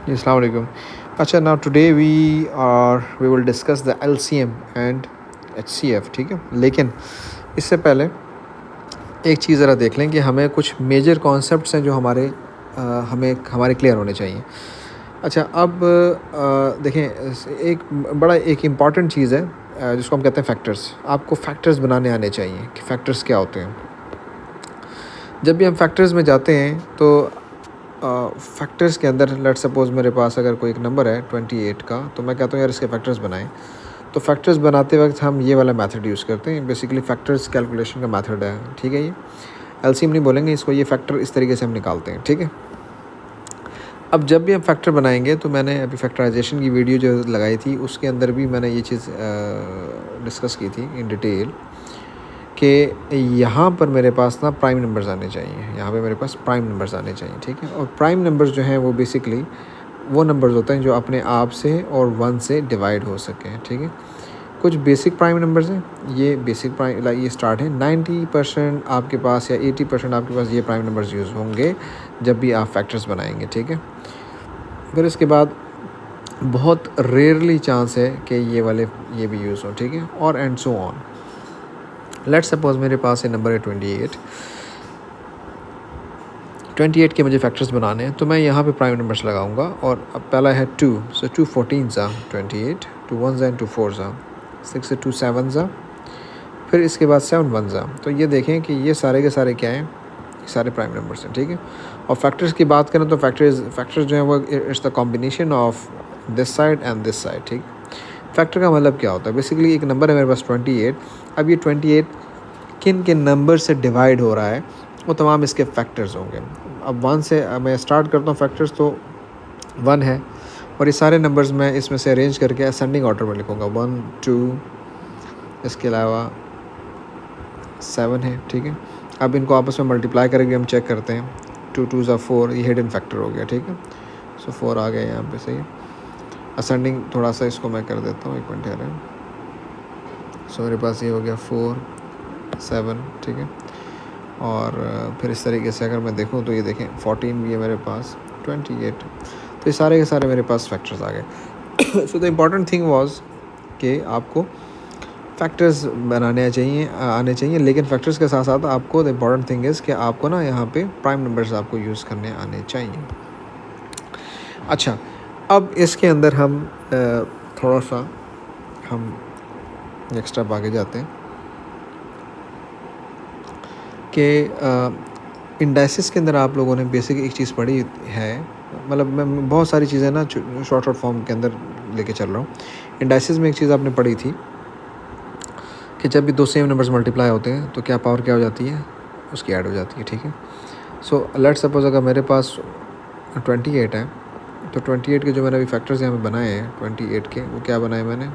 अस्सलाम वालेकुम। अच्छा, now today we will discuss the LCM and HCF, ठीक है। लेकिन इससे पहले एक चीज़ ज़रा देख लें कि हमें कुछ मेजर कॉन्सेप्ट्स हैं जो हमारे क्लियर होने चाहिए। अच्छा, अब देखें, एक इम्पॉर्टेंट चीज़ है जिसको हम कहते हैं फैक्टर्स। आपको फैक्टर्स बनाने आने चाहिए कि फैक्टर्स क्या होते हैं। जब भी हम फैक्टर्स में जाते हैं तो फैक्टर्स के अंदर लेट्स सपोज़ मेरे पास अगर कोई एक नंबर है 28 का, तो मैं कहता हूँ यार इसके फैक्टर्स बनाएं। तो फैक्टर्स बनाते वक्त हम ये वाला मेथड यूज़ करते हैं। बेसिकली फ़ैक्टर्स कैलकुलेशन का मेथड है, ठीक है। ये एलसीएम नहीं बोलेंगे इसको, ये फैक्टर इस तरीके से हम निकालते हैं, ठीक है। अब जब भी हम फैक्टर बनाएंगे तो मैंने अभी फैक्टराइजेशन की वीडियो जो लगाई थी उसके अंदर भी मैंने ये चीज़ डिस्कस की थी इन डिटेल कि यहाँ पर मेरे पास ना प्राइम नंबर्स आने चाहिए। यहाँ पे मेरे पास प्राइम नंबर्स आने चाहिए, ठीक है। और प्राइम नंबर्स जो हैं वो बेसिकली वो नंबर्स होते हैं जो अपने आप से और 1 से डिवाइड हो सकें, ठीक है। कुछ बेसिक प्राइम नंबर्स हैं, ये बेसिक प्राइम लाइक ये स्टार्ट है 90% आपके पास या 80% आपके पास ये प्राइम नंबर्स यूज़ होंगे जब भी आप फैक्टर्स बनाएंगे, ठीक है। फिर इसके बाद बहुत रेयरली चांस है कि ये भी यूज़ हो, ठीक है, और and so on. Let's suppose मेरे पास ये नंबर है 28 के मुझे फैक्टर्स बनाने हैं, तो मैं यहाँ पे प्राइम नंबर्स लगाऊंगा। और अब पहला है 2, सो 2 14 सा 28, 2 1 सा 2 4 सा 6 से 2 7 सा, फिर इसके बाद 7 1 सा। तो ये देखें कि ये सारे के सारे क्या हैं, सारे प्राइम नंबर्स हैं, ठीक है। और फैक्टर्स की बात करें तो फैक्टर्स जो है वो it's the combination of this side and this side, ठीक। फैक्टर का मतलब क्या होता है, बेसिकली एक नंबर है मेरे पास 28। अब ये 28 किन किन नंबर से डिवाइड हो रहा है वो तमाम इसके फैक्टर्स होंगे। अब 1 से मैं स्टार्ट करता हूँ फैक्टर्स, तो 1 है और ये सारे नंबर्स मैं इसमें से अरेंज करके असेंडिंग ऑर्डर में लिखूँगा। 1 2, इसके अलावा 7 है, ठीक है। अब इनको आपस में मल्टीप्लाई करके हम चेक करते हैं। 2 2 ज़ा 4, ये हिडन फैक्टर हो गया, ठीक है। सो 4 आ गया यहाँ पे, सही है। असेंडिंग थोड़ा सा इसको मैं कर देता हूँ, एक मिनट है। सो मेरे पास ये हो गया 4 7, ठीक है। और फिर इस तरीके से अगर मैं देखूं तो ये देखें 14 भी है मेरे पास, 28, तो ये सारे के सारे मेरे पास फैक्टर्स आ गए। So the important thing was कि आपको फैक्टर्स बनाने आने चाहिए, लेकिन फैक्टर्स के साथ साथ आपको द इम्पॉर्टेंट थिंग इज़ कि आपको ना यहाँ पे प्राइम नंबर्स आपको यूज़ करने आने चाहिए। अच्छा, अब इसके अंदर हम थोड़ा सा हम नेक्स्ट स्टेप आगे जाते हैं कि इंडाइसिस के अंदर आप लोगों ने बेसिक एक चीज़ पढ़ी है। मतलब मैं बहुत सारी चीज़ें ना शॉर्ट फॉर्म के अंदर लेके चल रहा हूँ। इंडाइसिस में एक चीज़ आपने पढ़ी थी कि जब भी दो सेम नंबर्स मल्टीप्लाई होते हैं तो क्या पावर क्या हो जाती है, उसकी ऐड हो जाती है, ठीक है। सो लेट्स सपोज अगर मेरे पास 28 है, तो 28 के जो मैंने अभी फैक्टर्स यहाँ पे बनाए हैं 28 के, वो क्या बनाए मैंने,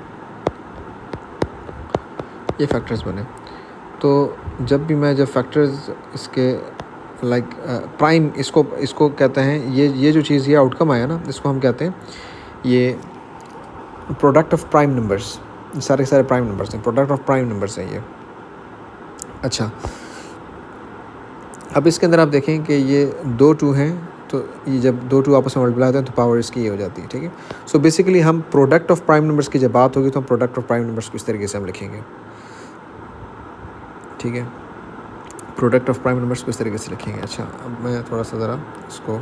ये फैक्टर्स बने। तो जब फैक्टर्स इसके लाइक प्राइम, इसको कहते हैं, ये जो चीज़, ये आउटकम आया ना, इसको हम कहते हैं ये प्रोडक्ट ऑफ प्राइम नंबर्स। सारे सारे प्राइम नंबर्स हैं, प्रोडक्ट ऑफ प्राइम नंबर्स हैं ये। अच्छा, अब इसके अंदर आप देखें कि ये 2 2 हैं, तो ये जब 2 2 आपस में मल्टीप्लाई होते हैं तो पावर इसकी ये हो जाती है, ठीक है। सो बेसिकली हम प्रोडक्ट ऑफ प्राइम नंबर्स की जब बात होगी तो हम प्रोडक्ट ऑफ प्राइम नंबर्स को इस तरीके से हम लिखेंगे, ठीक है। प्रोडक्ट ऑफ प्राइम नंबर्स को इस तरीके से लिखेंगे। अच्छा, अब मैं थोड़ा सा ज़रा इसको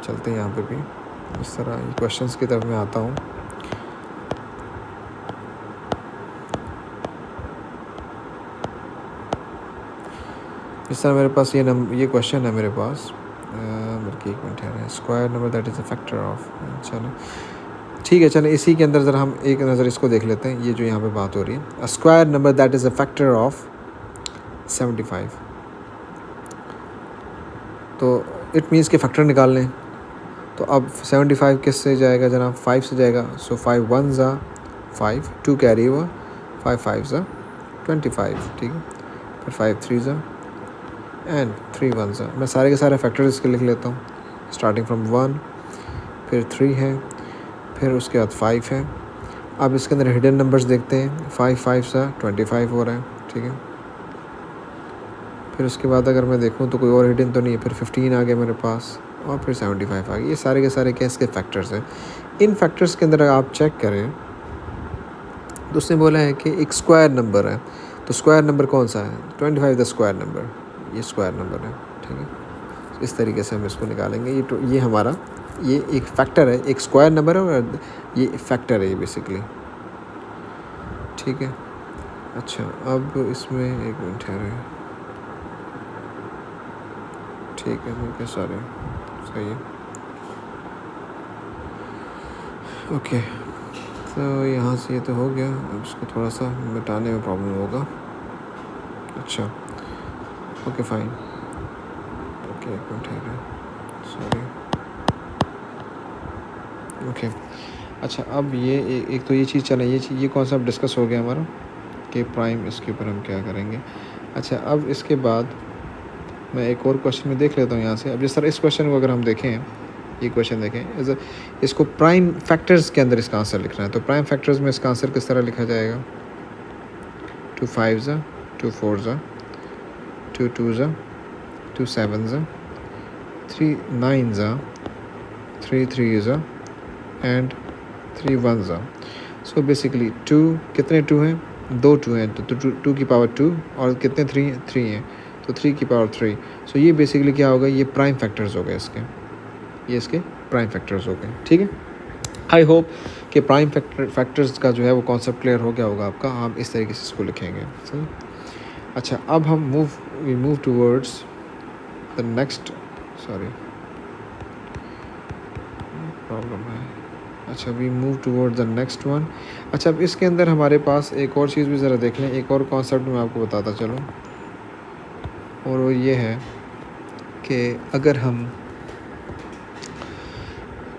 चलते हैं यहाँ पे भी इस तरह क्वेश्चंस की तरफ मैं आता हूँ। इस तरह मेरे पास ये क्वेश्चन है मेरे पास, बल्कि एक मिनट है, square number that is a factor of, चलो ठीक है, चलो इसी के अंदर ज़रा हम एक नज़र इसको देख लेते हैं। ये जो यहाँ पे बात हो रही है, a square number that is a factor of 75, तो इट मीन्स के फैक्टर निकाल लें। तो अब 75 किस से जाएगा जनाब, 5 से जाएगा। सो 5 1 ज़ा 5, 2 कैरी हुआ, 5 5 ज़ा 25, ठीक है। फिर 5 3 ज़ा एंड 3 1 ज़ा। मैं सारे के सारे फैक्टर्स इसके लिख लेता हूँ, स्टार्टिंग फ्रॉम 1, फिर 3 है, फिर उसके बाद 5 है। अब इसके अंदर हिडन नंबर्स देखते हैं, 5 5 सा 25 हो रहा है, ठीक है। फिर उसके बाद अगर मैं देखूँ तो कोई और हिडन तो नहीं है, फिर 15 आ गया मेरे पास, और फिर 75 आ गया। ये सारे के सारे क्या इसके फैक्टर्स हैं। इन फैक्टर्स के अंदर अगर आप चेक करें तो उसने बोला है कि एक स्क्वायर नंबर है, तो स्क्वायर नंबर कौन सा है? 25 द स्क्वायर नंबर, ये स्क्वायर नंबर है, ठीक है। तो इस तरीके से हम इसको निकालेंगे। ये हमारा ये एक फैक्टर है, एक स्क्वायर नंबर है और ये फैक्टर है ये बेसिकली, ठीक है। अच्छा, अब इसमें एक मिनट ठहरे, ठीक है, ओके, सॉरी, सही है, ओके। तो यहाँ से ये तो हो गया, अब इसको थोड़ा सा मिटाने में प्रॉब्लम होगा। अच्छा, ओके, फाइन, ओके, एक मिनट ठहरे, सॉरी, ओके। अच्छा, अब ये एक तो ये चीज़ चले, ये कॉन्सेप्ट डिस्कस हो गया हमारा कि प्राइम, इसके ऊपर हम क्या करेंगे। अच्छा, अब इसके बाद मैं एक और क्वेश्चन में देख लेता हूँ यहाँ से। अब जिस तरह इस क्वेश्चन को अगर हम देखें, ये क्वेश्चन देखें, इसको प्राइम फैक्टर्स के अंदर इसका आंसर लिखना है। तो प्राइम फैक्टर्स में इसका आंसर किस तरह लिखा जाएगा? 2 5 2 4 2 2 2 7 3 9 3 3 एंड 3 1। सो बेसिकली 2, कितने 2 हैं? 2 2 हैं, तो 2 की पावर 2, और कितने 3 हैं? 3 हैं, तो 3 की पावर 3। सो ये बेसिकली क्या होगा? ये प्राइम फैक्टर्स हो गए इसके, ये इसके प्राइम फैक्टर्स हो गए, ठीक है। आई होप कि प्राइम फैक्टर्स का जो है वो कॉन्सेप्ट क्लियर हो गया होगा आपका। हम इस तरीके से इसको लिखेंगे, सही। अच्छा, अब हम move towards the next, sorry, problem है। अच्छा, we move toward the next one. अच्छा, अब इसके अंदर हमारे पास एक और चीज़ भी ज़रा देख लें, एक और कॉन्सेप्ट मैं आपको बताता चलूँ, और वो ये है कि अगर हम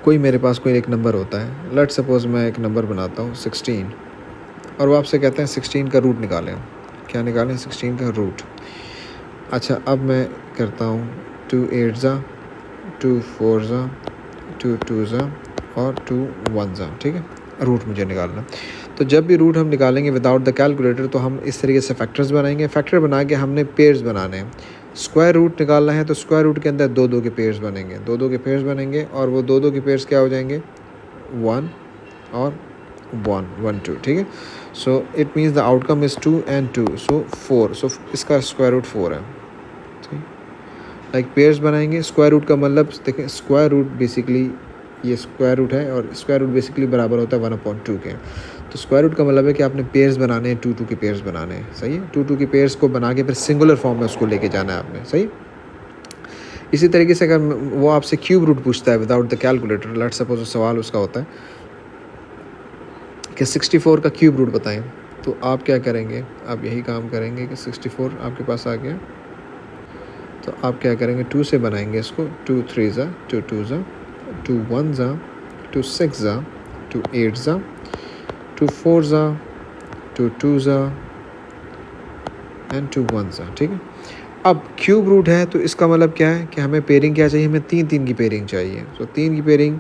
कोई, मेरे पास कोई एक नंबर होता है, लेट सपोज़ मैं एक नंबर बनाता हूँ 16, और वो आपसे कहते हैं 16 का रूट निकालें। क्या निकालें? 16 का रूट। अच्छा, अब मैं करता हूँ 2 8 2 4 2 2 और 2 1, ठीक है। रूट मुझे निकालना। तो जब भी रूट हम निकालेंगे विदाउट द कैलकुलेटर, तो हम इस तरीके से फैक्टर्स बनाएंगे। फैक्टर बना के हमने पेयर्स बनाने हैं। स्क्वायर रूट निकालना है, तो स्क्वायर रूट के अंदर 2 2 के पेयर्स बनेंगे, 2 2 के पेयर्स बनेंगे, और वो 2 2 के पेयर्स क्या हो जाएंगे? 1 और 1 1 2, ठीक है। So it means the outcome is 2 and 2, सो 4। सो इसका स्क्वायर रूट 4 है, ठीक। लाइक पेयर्स बनाएंगे। स्क्वायर रूट का मतलब देखें, स्क्वायर रूट बेसिकली ये स्क्वायर रूट है, और स्क्वायर रूट बेसिकली बराबर होता है 1/2 के। तो स्क्वायर रूट का मतलब है कि आपने पेयर्स बनाने हैं, 2 2 के पेयर्स बनाने हैं, सही है। 2 2 के पेयर्स को बना के फिर सिंगुलर फॉर्म में उसको लेके जाना है आपने, सही। इसी तरीके से अगर वो आपसे क्यूब रूट पूछता है without the calculator, let's suppose सवाल उसका होता है कि 64 का क्यूब रूट बताएं, तो आप क्या करेंगे? आप यही काम करेंगे कि 64 आपके पास आ गया, तो आप क्या करेंगे? 2 से बनाएंगे इसको, 2 3 2 2 2 1 2 6 2 8 2 4 2 2 एंड 2 1, ठीक है। अब क्यूब रूट है, तो इसका मतलब क्या है कि हमें पेयरिंग क्या चाहिए? हमें 3 3 की पेयरिंग चाहिए। तो 3 की पेयरिंग,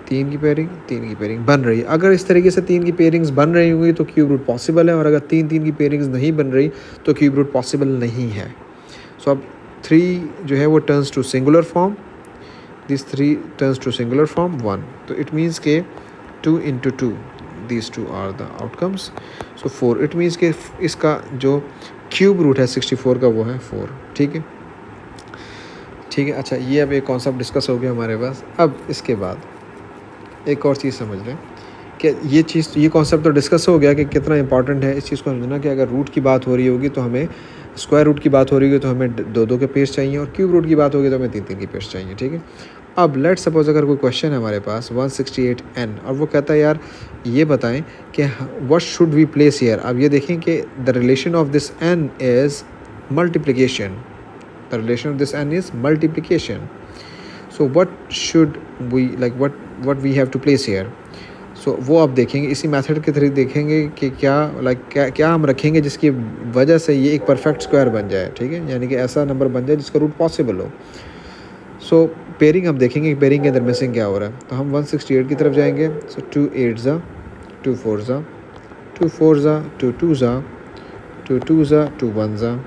3 की पेयरिंग, 3 की पेयरिंग बन रही है। अगर इस तरीके से 3 की पेयरिंग्स बन रही होंगी तो क्यूब रूट पॉसिबल है, और अगर 3 3 की पेयरिंग्स नहीं बन रही तो क्यूब रूट पॉसिबल नहीं है। सो अब 3 जो है वो turns to singular form, this 3 turns to singular form 1। तो इट मीन्स के 2 into 2, these 2 are the outcomes, so 4। It means के इसका जो क्यूब रूट है 64 का वो है 4, ठीक है, ठीक है। अच्छा, ये अब एक कॉन्सेप्ट डिस्कस हो गया हमारे पास। अब इसके बाद एक और चीज़ समझ लें कि ये कॉन्सेप्ट तो डिस्कस हो गया कि कितना इंपॉर्टेंट है इस चीज़ को समझना कि अगर रूट की बात हो रही होगी तो हमें, स्क्वायर रूट की बात हो रही होगी तो हमें 2 2 के पेयर्स चाहिए, और क्यूब रूट की बात होगी तो हमें 3 3 के पेयर्स चाहिए, ठीक है। अब लेट सपोज अगर कोई क्वेश्चन है हमारे पास 168n, और वो कहता है यार ये बताएं कि what should we place here. अब ये देखें कि the relation of this n is multiplication, the relation of this n is multiplication. So what should we, like what we have to place here. So वो आप देखेंगे, इसी method के through देखेंगे कि क्या हम रखेंगे जिसकी वजह से ये एक परफेक्ट स्क्वायर बन जाए, ठीक है, यानी कि ऐसा नंबर बन जाए जिसका रूट पॉसिबल हो। सो पेयरिंग हम देखेंगे कि पेयरिंग के अंदर मिसिंग क्या हो रहा है। तो हम 168 की तरफ जाएंगे। सो 2 8 2 4 2 4 2 2 2 2 2 1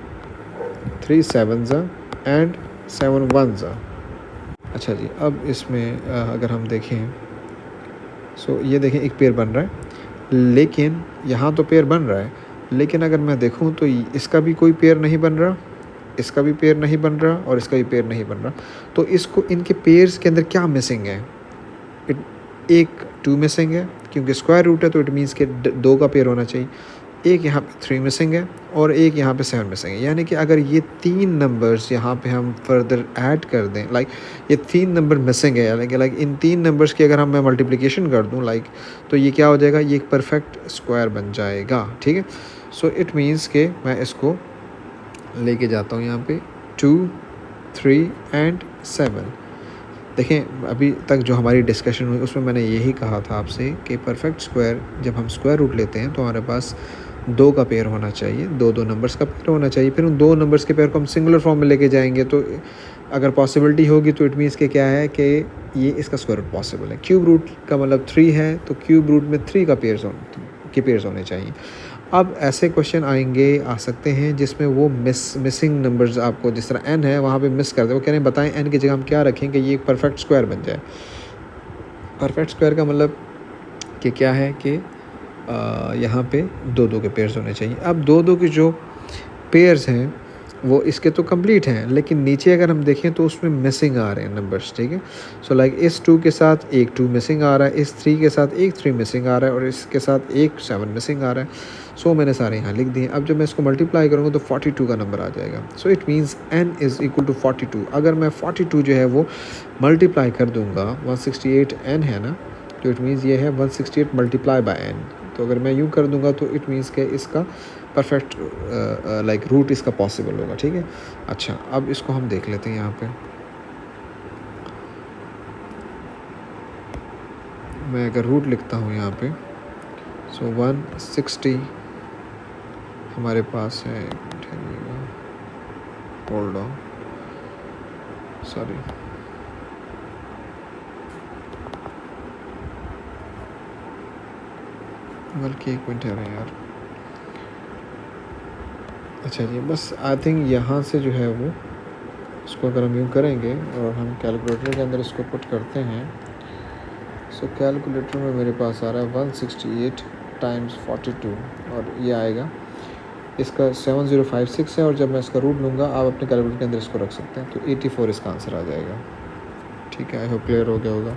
3 7 एंड 7 1। अच्छा जी, अब इसमें अगर हम देखें, सो ये देखें एक पेयर बन रहा है, लेकिन यहाँ तो पेयर बन रहा है, लेकिन अगर मैं देखूँ तो इसका भी कोई पेयर नहीं बन रहा, इसका भी पेयर नहीं बन रहा और इसका भी पेयर नहीं बन रहा। तो इसको इनके पेयर्स के अंदर क्या मिसिंग है? एक 2 मिसिंग है, क्योंकि स्क्वायर रूट है तो इट मीन्स कि 2 का पेयर होना चाहिए। एक यहाँ पे 3 मिसिंग है और एक यहाँ पे 7 मिसिंग है। यानी कि अगर ये 3 नंबर्स यहाँ पे हम फर्दर ऐड कर दें, लाइक ये 3 नंबर मिसिंग है, यानी कि लाइक इन 3 नंबर्स की अगर हम मैं मल्टीप्लिकेशन कर दूँ लाइक, तो ये क्या हो जाएगा? ये एक परफेक्ट स्क्वायर बन जाएगा। ठीक है, सो इट मीन्स के मैं इसको लेके जाता हूँ यहाँ पे 2, 3 एंड 7। देखें, अभी तक जो हमारी डिस्कशन हुई उसमें मैंने यही कहा था आपसे कि परफेक्ट स्क्वायर जब हम स्क्वायर रूट लेते हैं तो हमारे पास 2 का पेयर होना चाहिए, 2 नंबर्स का पेयर होना चाहिए। फिर उन 2 नंबर्स के पेयर को हम सिंगुलर फॉर्म में लेके जाएंगे, तो अगर पॉसिबिलिटी होगी तो इट मीन्स के क्या है कि ये इसका स्क्वायर रूट पॉसिबल है। क्यूब रूट का मतलब 3 है, तो क्यूब रूट में 3 का पेयर्स होने चाहिए। अब ऐसे क्वेश्चन आ सकते हैं जिसमें वो मिसिंग नंबर्स आपको, जिस तरह n है वहाँ पे मिस कर दे। वो कह रहे हैं बताएं n की जगह हम क्या रखें कि ये एक परफेक्ट स्क्वायर बन जाए। परफेक्ट स्क्वायर का मतलब कि क्या है कि यहाँ पे 2 के पेयर्स होने चाहिए। अब 2 के जो पेयर्स हैं वो इसके तो कंप्लीट हैं, लेकिन नीचे अगर हम देखें तो उसमें मिसिंग आ रहे हैं नंबर्स। ठीक है, सो लाइक इस 2 के साथ एक 2 मिसिंग आ रहा है, इस 3 के साथ एक 3 मिसिंग आ रहा है और इसके साथ एक 7 मिसिंग आ रहा है। सो मैंने सारे यहाँ लिख दिए। अब जब मैं इसको मल्टीप्लाई करूँगा तो 42 का नंबर आ जाएगा। So it means n is equal to 42। अगर मैं 42 जो है वो मल्टीप्लाई कर दूँगा, 168 n है ना, तो इट मीन्स ये है 168 मल्टीप्लाई बाय n। तो अगर मैं यूँ कर दूँगा तो इट मीन्स के इसका परफेक्ट लाइक रूट इसका पॉसिबल होगा। ठीक है, अच्छा अब इसको हम देख लेते हैं। यहाँ पे मैं अगर रूट लिखता हूँ यहाँ पे, सो 160 हमारे पास है, होल्ड ऑन, सॉरी, बल्कि 1 मिनट है यार। अच्छा जी, बस आई थिंक यहाँ से जो है वो इसको अगर हम यूँ करेंगे और हम कैलकुलेटर के अंदर इसको पुट करते हैं, सो कैलकुलेटर में मेरे पास आ रहा है 168 टाइम्स 42 और ये आएगा, इसका 7056 है। और जब मैं इसका रूट लूँगा, आप अपने कैलकुलेटर के अंदर इसको रख सकते हैं, तो 84 इसका आंसर आ जाएगा। ठीक है, आई होप क्लियर हो गया होगा।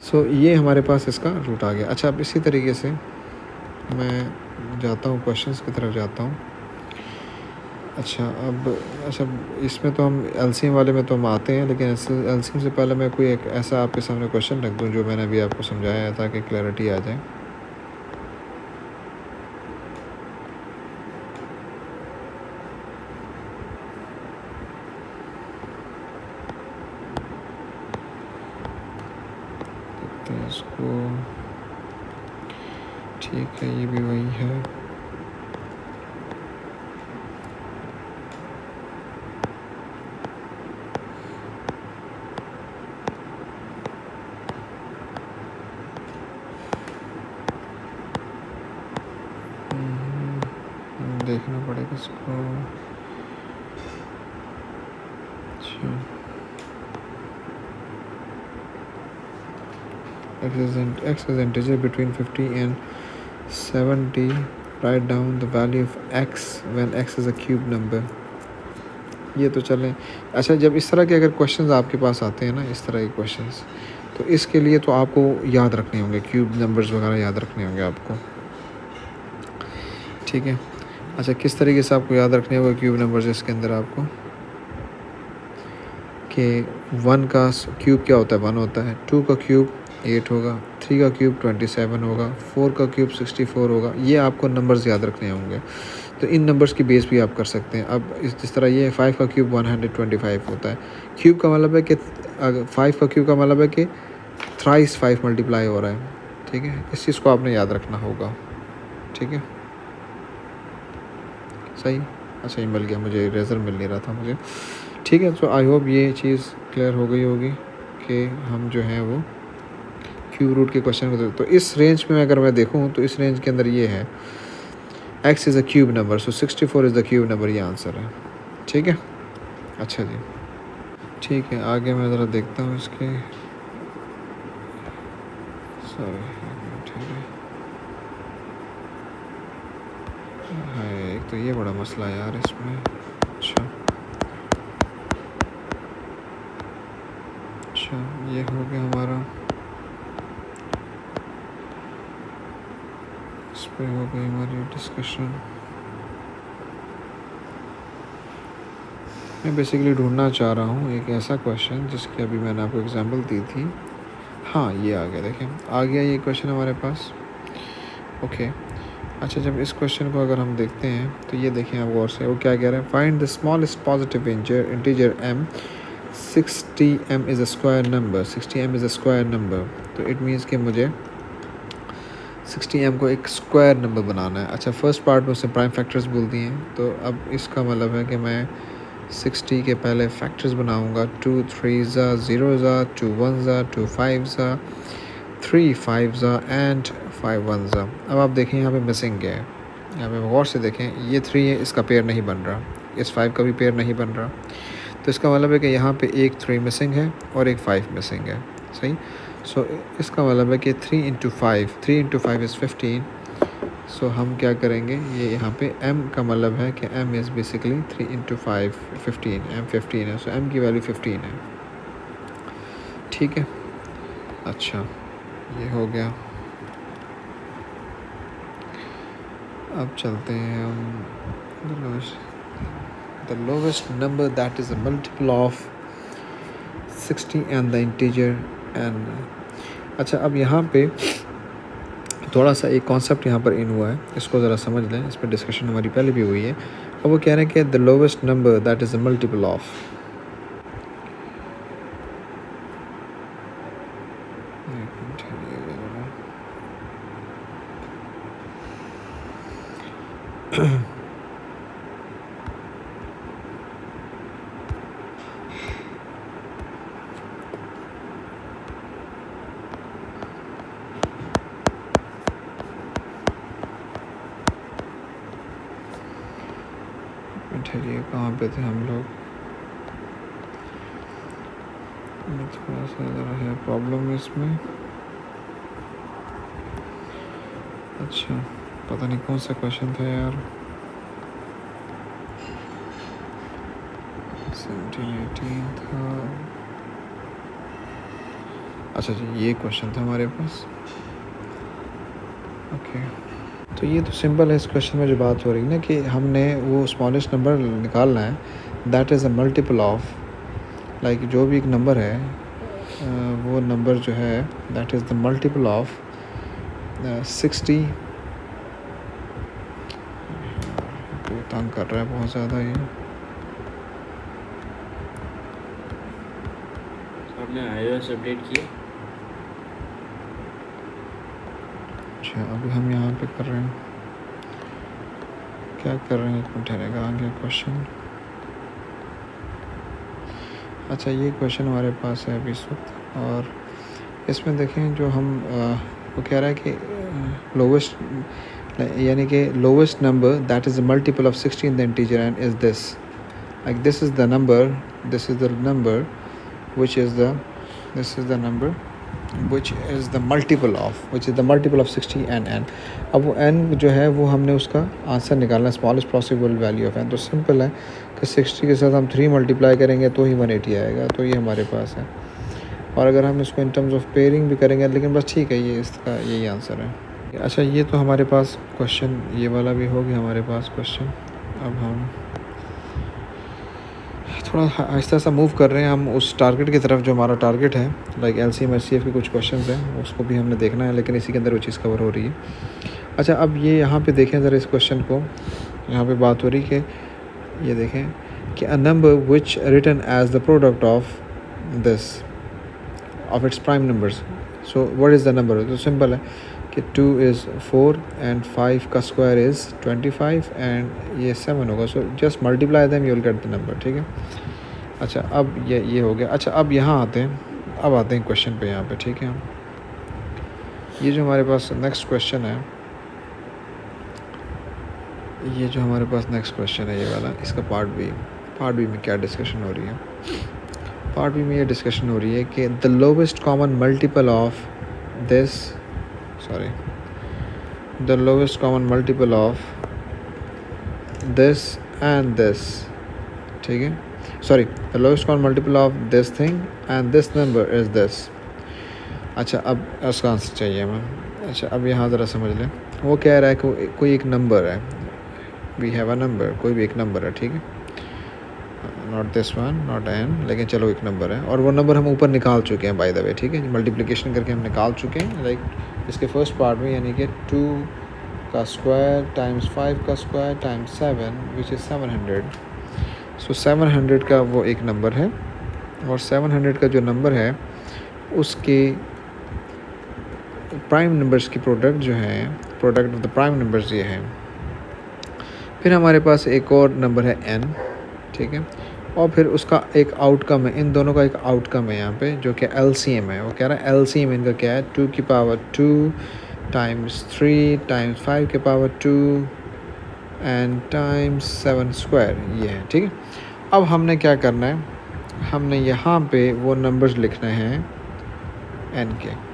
सो ये हमारे पास इसका रूट आ गया। अच्छा, अब इसी तरीके से मैं जाता हूँ क्वेश्चंस की तरफ जाता हूँ। अच्छा इसमें तो हम एलसीएम वाले में तो हम आते हैं, लेकिन एलसीएम से पहले मैं कोई एक ऐसा आपके सामने क्वेश्चन रख दूँ जो मैंने अभी आपको समझाया है, ताकि क्लैरिटी आ जाए। इसको ठीक है, ये भी वही है। देखना पड़ेगा इसको। अच्छा, x is integer between 50 and 70. Write down the value of x when x is a cube number. ये तो चलें। अच्छा, जब इस तरह के अगर क्वेश्चंस आपके पास आते हैं ना, इस तरह के क्वेश्चंस, तो इसके लिए तो आपको याद रखने होंगे, क्यूब नंबर्स वगैरह याद रखने होंगे आपको। ठीक है, अच्छा किस तरीके से आपको याद रखने होगा क्यूब नंबर्स इसके अंदर आपको, कि 1 का क्यूब क्या होता है? 1 होता है। 2 का क्यूब 8 होगा, 3 का क्यूब 27 होगा, 4 का क्यूब 64 होगा। ये आपको नंबर्स याद रखने होंगे, तो इन नंबर्स की बेस भी आप कर सकते हैं। अब जिस तरह ये 5 का क्यूब 125 होता है। क्यूब का मतलब है कि 5 का क्यूब का मतलब है कि थ्राइस 5 मल्टीप्लाई हो रहा है। ठीक है, इस चीज़ को आपने याद रखना होगा। ठीक है, सही। अच्छा, ये मिल गया मुझे, इरेज़र मिल नहीं रहा था मुझे। ठीक है, तो आई होप ये चीज़ क्लियर हो गई होगी कि हम जो है वो क्यूब रूट के क्वेश्चन को, तो इस रेंज में अगर मैं देखूँ तो इस रेंज के अंदर ये है x is a cube number, so 64 is the cube number, ये आंसर है। ठीक है, अच्छा जी। ठीक है, आगे मैं ज़रा देखता हूँ इसके। सॉरी, है एक तो ये बड़ा मसला है यार इसमें। अच्छा अच्छा, ये हो गया हमारा, इस पर हो गई हमारी डिस्कशन। मैं बेसिकली ढूंढना चाह रहा हूँ एक ऐसा क्वेश्चन जिसकी अभी मैंने आपको एग्जांपल दी थी। हाँ, ये आ गया, देखें आ गया ये क्वेश्चन हमारे पास। ओके, अच्छा, जब इस क्वेश्चन को अगर हम देखते हैं तो ये देखें आप गौर से, वो क्या कह रहे हैं, find the smallest positive integer m, 60m is a square number, 60m is a square number. तो इट मीन्स कि मुझे 60m को एक स्क्वायर नंबर बनाना है। अच्छा, फर्स्ट पार्ट में उसने प्राइम फैक्टर्स बोल दिए हैं, तो अब इसका मतलब है कि मैं 60 के पहले फैक्टर्स बनाऊंगा। 2 3 ज़ा, 0 ज़ा, 2 1 ज़ा, 2 5 ज़ा, 3 5 ज़ा एंड 5 1 ज़ा। अब आप देखें यहाँ पे मिसिंग क्या है, यहाँ पे गौर से देखें, ये 3 है, इसका पेयर नहीं बन रहा, इस 5 का भी पेयर नहीं बन रहा। तो इसका मतलब है कि यहाँ पे एक 3 मिसिंग है और एक 5 मिसिंग है, सही। सो इसका मतलब है कि 3 इंटू 5 इज़ 15। सो हम क्या करेंगे, ये यहाँ पे m का मतलब है कि m is basically 3 into 5 15, m 15 है। सो m की वैल्यू 15 है, ठीक है। अच्छा, ये हो गया। अब चलते हैं हम the lowest number that is a multiple of 60 and the integer n। अच्छा, अब यहाँ पे थोड़ा सा एक कॉन्सेप्ट यहाँ पर इन हुआ है, इसको ज़रा समझ लें, इस पर डिस्कशन हमारी पहले भी हुई है। अब वो कह रहे हैं कि the lowest number that is a multiple of, ठहरिए, कहाँ पे थे हम लोग, थोड़ा सा ज़रा है प्रॉब्लम इसमें। अच्छा, पता नहीं कौन सा क्वेश्चन था यार, 17 18 था। अच्छा जी, ये क्वेश्चन था हमारे पास। ओके, तो ये तो सिंपल है, इस क्वेश्चन में जो बात हो रही है ना कि हमने वो स्मॉलेस्ट नंबर निकालना है, that is a multiple of, like जो भी एक नंबर है वो नंबर जो है that is the multiple of 60। तंग कर रहा है बहुत ज़्यादा ये। आपने iOS अपडेट किया? अच्छा, अभी हम यहाँ पे कर रहे हैं, क्या कर रहे हैं, एक मिनट ठहरेगा, आ गया क्वेश्चन। अच्छा, ये क्वेश्चन हमारे पास है अभी इस वक्त, और इसमें देखें जो हम वो कह रहा है कि लोवेस्ट, यानी कि lowest number that is the multiple of 60 in the integer and is this, like this is the number which is the this is the number which is the multiple of 60 and n। अब वो n जो है वो हमने उसका answer निकालना है, smallest possible value of n। तो सिंपल है कि 60 के साथ हम 3 मल्टीप्लाई करेंगे तो ही 180 आएगा, तो ये हमारे पास है। और अगर हम इसको इन टर्म्स ऑफ पेयरिंग भी करेंगे, लेकिन बस ठीक है, ये इसका यही आंसर है। अच्छा, ये तो हमारे पास क्वेश्चन ये वाला भी हो गया हमारे पास क्वेश्चन। अब हम थोड़ा आहिस्ता सा मूव कर रहे हैं हम उस टारगेट की तरफ जो हमारा टारगेट है, लाइक LCM SCF के कुछ क्वेश्चन हैं, उसको भी हमने देखना है, लेकिन इसी के अंदर वो चीज़ कवर हो रही है। अच्छा, अब ये यहाँ पे देखें ज़रा इस क्वेश्चन को, यहाँ पे बात हो रही है कि ये देखें कि a number which written as the product of this of its prime numbers, so what is the number. तो सिंपल है कि 2 इज़ 4 एंड 5 का स्क्वायर इज़ 25 एंड ये 7 होगा। So just multiply them, you will get the number, ठीक है। अच्छा, अब ये हो गया। अच्छा, अब यहाँ आते हैं क्वेश्चन पे यहाँ पे, ठीक है। ये जो हमारे पास नेक्स्ट क्वेश्चन है, ये जो हमारे पास नेक्स्ट क्वेश्चन है ये वाला, इसका पार्ट बी में क्या डिस्कशन हो रही है। पार्ट बी में ये डिस्कशन हो रही है कि the lowest common multiple of this, sorry, the lowest common multiple of this and this, ठीक है, sorry, the lowest common multiple of this thing and this number is this. अच्छा, अब उसका आंसर चाहिए हमें। अच्छा, अब यहाँ ज़रा समझ लें, वो कह रहा है कि कोई एक नंबर है, वी हैव अ नंबर, कोई भी एक नंबर है, ठीक है, not this one, not an, लेकिन चलो एक नंबर है, और वो नंबर हम ऊपर निकाल चुके हैं बाय द वे, ठीक है, मल्टीप्लिकेशन करके हम निकाल चुके हैं, लाइक इसके फर्स्ट पार्ट में, यानी कि 2 का स्क्वायर टाइम्स 5 का स्क्वायर टाइम्स 7 विच इज़ 700। सो 700 का वो एक नंबर है, और 700 का जो नंबर है उसके प्राइम नंबर्स की प्रोडक्ट जो है, product of the prime numbers ये है। फिर हमारे पास एक और नंबर है n, ठीक है, और फिर उसका एक आउटकम है, इन दोनों का एक आउटकम है यहाँ पे, जो कि LCM है। वो कह रहा है LCM इनका क्या है, 2 की पावर 2 टाइम्स 3 टाइम्स 5 की पावर 2 एंड टाइम्स 7 स्क्वायर, ये है, ठीक है। अब हमने क्या करना है, हमने यहाँ पे वो नंबर्स लिखने हैं n के।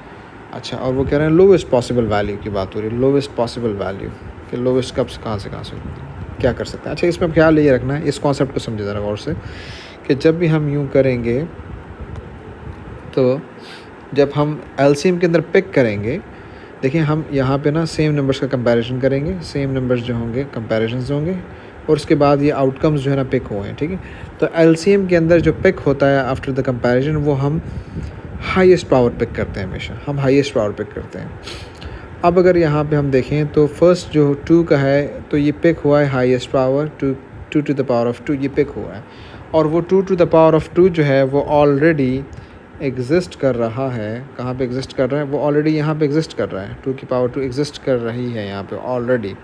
अच्छा, और वो कह रहे हैं लोवेस्ट पॉसिबल वैल्यू की बात हो रही है, लोवेस्ट पॉसिबल वैल्यू कि लोवेस्ट कब से कहाँ से क्या कर सकते हैं। अच्छा, इसमें ख्याल ये रखना है, इस कॉन्सेप्ट को समझे ज़रा गौर से, कि जब भी हम यूँ करेंगे तो जब हम LCM के अंदर पिक करेंगे, देखिए हम यहाँ पे ना सेम नंबर्स का कंपैरिजन करेंगे, सेम नंबर्स जो होंगे कंपैरिजन्स होंगे, और उसके बाद ये आउटकम्स जो है ना पिक हुए हैं, ठीक है। तो LCM के अंदर जो पिक होता है आफ्टर द कंपैरिजन, वो हम हाईएस्ट पावर पिक करते हैं, हमेशा हम हाईएस्ट पावर पिक करते हैं। अब अगर यहाँ पे हम देखें तो फर्स्ट जो 2 का है, तो ये पिक हुआ है highest power 2 to the power of 2, ये पिक हुआ है, और वो 2 टू द पावर ऑफ 2 जो है वो ऑलरेडी एग्जिस्ट कर रहा है। कहाँ पे एग्जिस्ट कर रहा है, वो ऑलरेडी यहाँ पे एग्जिस्ट कर रहा है, 2 की पावर 2 एग्जिस्ट कर रही है यहाँ पे ऑलरेडी,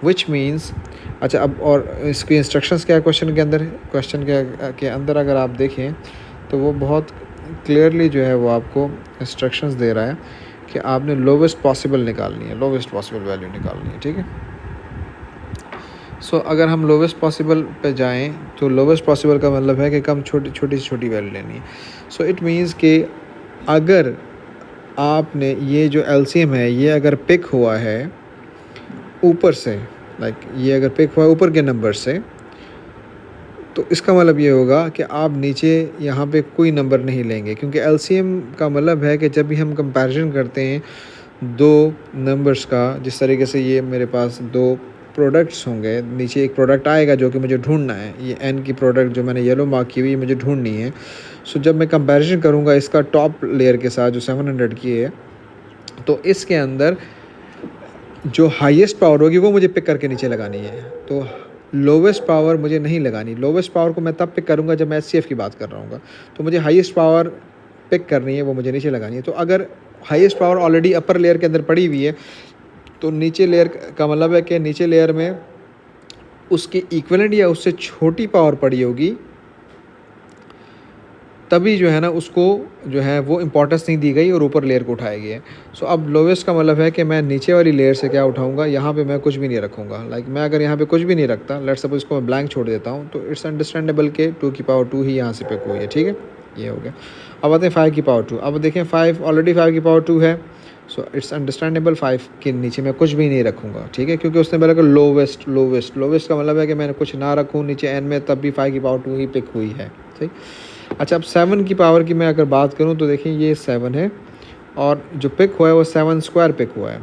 विच मीन्स। अच्छा, अब और इसकी इंस्ट्रक्शंस क्या है क्वेश्चन के अंदर, क्वेश्चन के अंदर अगर आप देखें तो वो बहुत क्लियरली जो है वो आपको इंस्ट्रक्शंस दे रहा है कि आपने लोवेस्ट पॉसिबल निकालनी है, लोवेस्ट पॉसिबल वैल्यू निकालनी है, ठीक है। सो अगर हम लोवेस्ट पॉसिबल पे जाएं तो लोवेस्ट पॉसिबल का मतलब है कि कम छोटी वैल्यू लेनी है। सो इट मीन्स कि अगर आपने ये जो LCM है ये अगर पिक हुआ है ऊपर से, लाइक ये अगर पिक हुआ है ऊपर के नंबर से, तो इसका मतलब ये होगा कि आप नीचे यहाँ पे कोई नंबर नहीं लेंगे, क्योंकि LCM का मतलब है कि जब भी हम कंपैरिजन करते हैं दो नंबर्स का, जिस तरीके से ये मेरे पास दो प्रोडक्ट्स होंगे, नीचे एक प्रोडक्ट आएगा जो कि मुझे ढूंढना है, ये n की प्रोडक्ट जो मैंने येलो मार्क की हुई मुझे ढूंढनी है। सो जब मैं कंपैरिजन करूँगा इसका टॉप लेयर के साथ जो 700 की है, तो इसके अंदर जो हाईएस्ट पावर होगी वो मुझे पिक करके नीचे लगानी है। तो लोवेस्ट पावर मुझे नहीं लगानी, लोवेस्ट पावर को मैं तब पिक करूँगा जब मैं HCF की बात कर रहा हूँ, तो मुझे हाईएस्ट पावर पिक करनी है, वो मुझे नीचे लगानी है। तो अगर highest power already upper layer के अंदर पड़ी हुई है, तो नीचे लेयर का मतलब है कि नीचे लेयर में उसकी इक्विवेलेंट या उससे छोटी पावर पड़ी होगी, तभी जो है ना उसको जो है वो इम्पोर्टेंस नहीं दी गई और ऊपर लेयर को उठाया गया है। सो अब लोवेस्ट का मतलब है कि मैं नीचे वाली लेयर से क्या उठाऊंगा, यहाँ पे मैं कुछ भी नहीं रखूँगा। लाइक मैं अगर यहाँ पे कुछ भी नहीं रखता, लेट्स सपोज इसको मैं ब्लैंक छोड़ देता हूँ, तो इट्स अंडरस्टैंडेबल के 2 की पावर 2 ही यहाँ से पिक हुई है, ठीक है, ये हो गया। अब आते हैं 5 की पावर 2। अब देखें 5 ऑलरेडी 5 की पावर 2 है, सो इट्स अंडरस्टैंडेबल 5 के नीचे मैं कुछ भी नहीं रखूँगा, ठीक है, क्योंकि उसने बोला कि लोवेस्ट लोवेस्ट का मतलब है कि मैंने कुछ ना रखूँ नीचे n में, तब भी 5 की पावर 2 ही पिक हुई है, ठीक। अच्छा, अब 7 की पावर की मैं अगर बात करूं तो देखिए ये 7 है, और जो पिक हुआ है वो 7 स्क्वायर पिक हुआ है,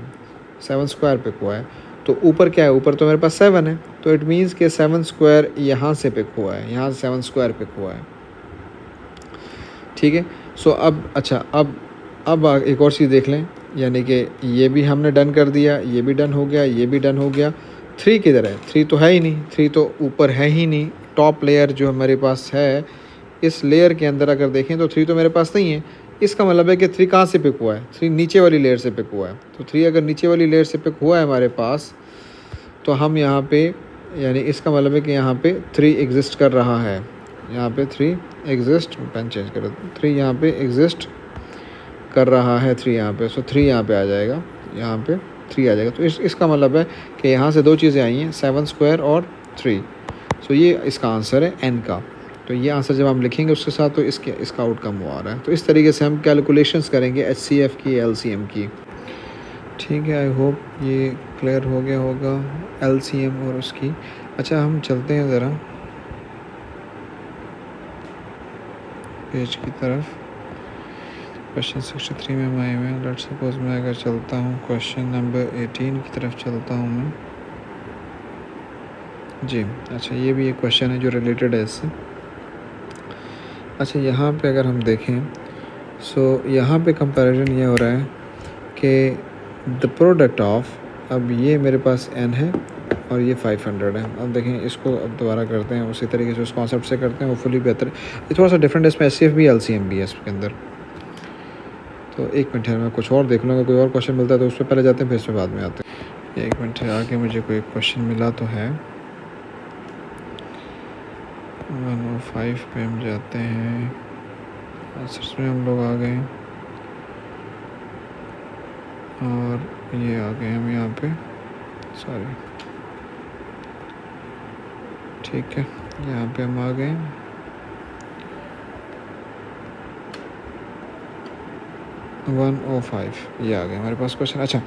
7 स्क्वायर पिक हुआ है। तो ऊपर क्या है, ऊपर तो मेरे पास 7 है, तो इट मीन्स कि 7 स्क्वायर यहाँ से पिक हुआ है, यहाँ से 7 स्क्वायर पिक हुआ है, ठीक है। सो अब अच्छा, अब एक और चीज़ देख लें, यानी कि ये भी हमने डन कर दिया, ये भी डन हो गया, ये भी डन हो गया। 3 किधर है, 3 तो है ही नहीं, 3 तो ऊपर है ही नहीं। टॉप लेयर जो हमारे पास है, इस लेयर के अंदर अगर देखें तो 3 तो मेरे पास नहीं है। इसका मतलब है कि 3 कहाँ से पिक हुआ है, 3 नीचे वाली लेयर से पिक हुआ है। तो 3 अगर नीचे वाली लेयर से पिक हुआ है हमारे पास, तो हम यहाँ पे, यानी इसका मतलब है कि यहाँ पे 3 एग्जिस्ट कर रहा है, यहाँ पे 3 एग्जिस्ट, पेन चेंज करो, 3 यहाँ पे एग्जिस्ट कर रहा है, 3 यहाँ पे। सो 3 यहाँ पे आ जाएगा, यहाँ पे 3 आ जाएगा। तो इसका मतलब है कि यहाँ से दो चीज़ें आई हैं, 7 स्क्वायर और 3। सो ये इसका आंसर है n का। तो ये आंसर जब हम लिखेंगे उसके साथ तो इसका आउटकम वो आ रहा है। तो इस तरीके से हम कैलकुलेशंस करेंगे HCF की, LCM की। ठीक है, आई होप ये क्लियर हो गया होगा LCM और उसकी। अच्छा, हम चलते हैं ज़रा पेज की तरफ। क्वेश्चन 63 में हम आए हुए हैं। लेट्स सपोज मैं अगर चलता हूँ क्वेश्चन नंबर 18 की तरफ चलता हूँ मैं जी। अच्छा, ये भी एक क्वेश्चन है जो रिलेटेड है इससे। अच्छा, यहाँ पे अगर हम देखें यहाँ पे कंपैरिजन ये हो रहा है कि द प्रोडक्ट ऑफ, अब ये मेरे पास n है और ये 500 है। अब देखें इसको, अब दोबारा करते हैं उसी तरीके से, उस कॉन्सेप्ट से करते हैं, वो फुली बेहतर है। ये थोड़ा सा डिफरेंट है, इसमें HCF भी LCM भी है इसके अंदर। तो एक मिनट है, मैं कुछ और देख लूँगा, कोई और क्वेश्चन मिलता है तो उस पर पहले जाते हैं, फिर इस पर बाद में आते हैं। एक मिनट है, आगे मुझे कोई क्वेश्चन मिला तो है। 105 पे हम जाते हैं, आंसर्स में हम लोग आ गए और ये आ गए हम यहाँ पे, सॉरी, ठीक है, यहाँ पे हम आ गए। वन ओ फाइव, ये आ गया हमारे पास क्वेश्चन। अच्छा,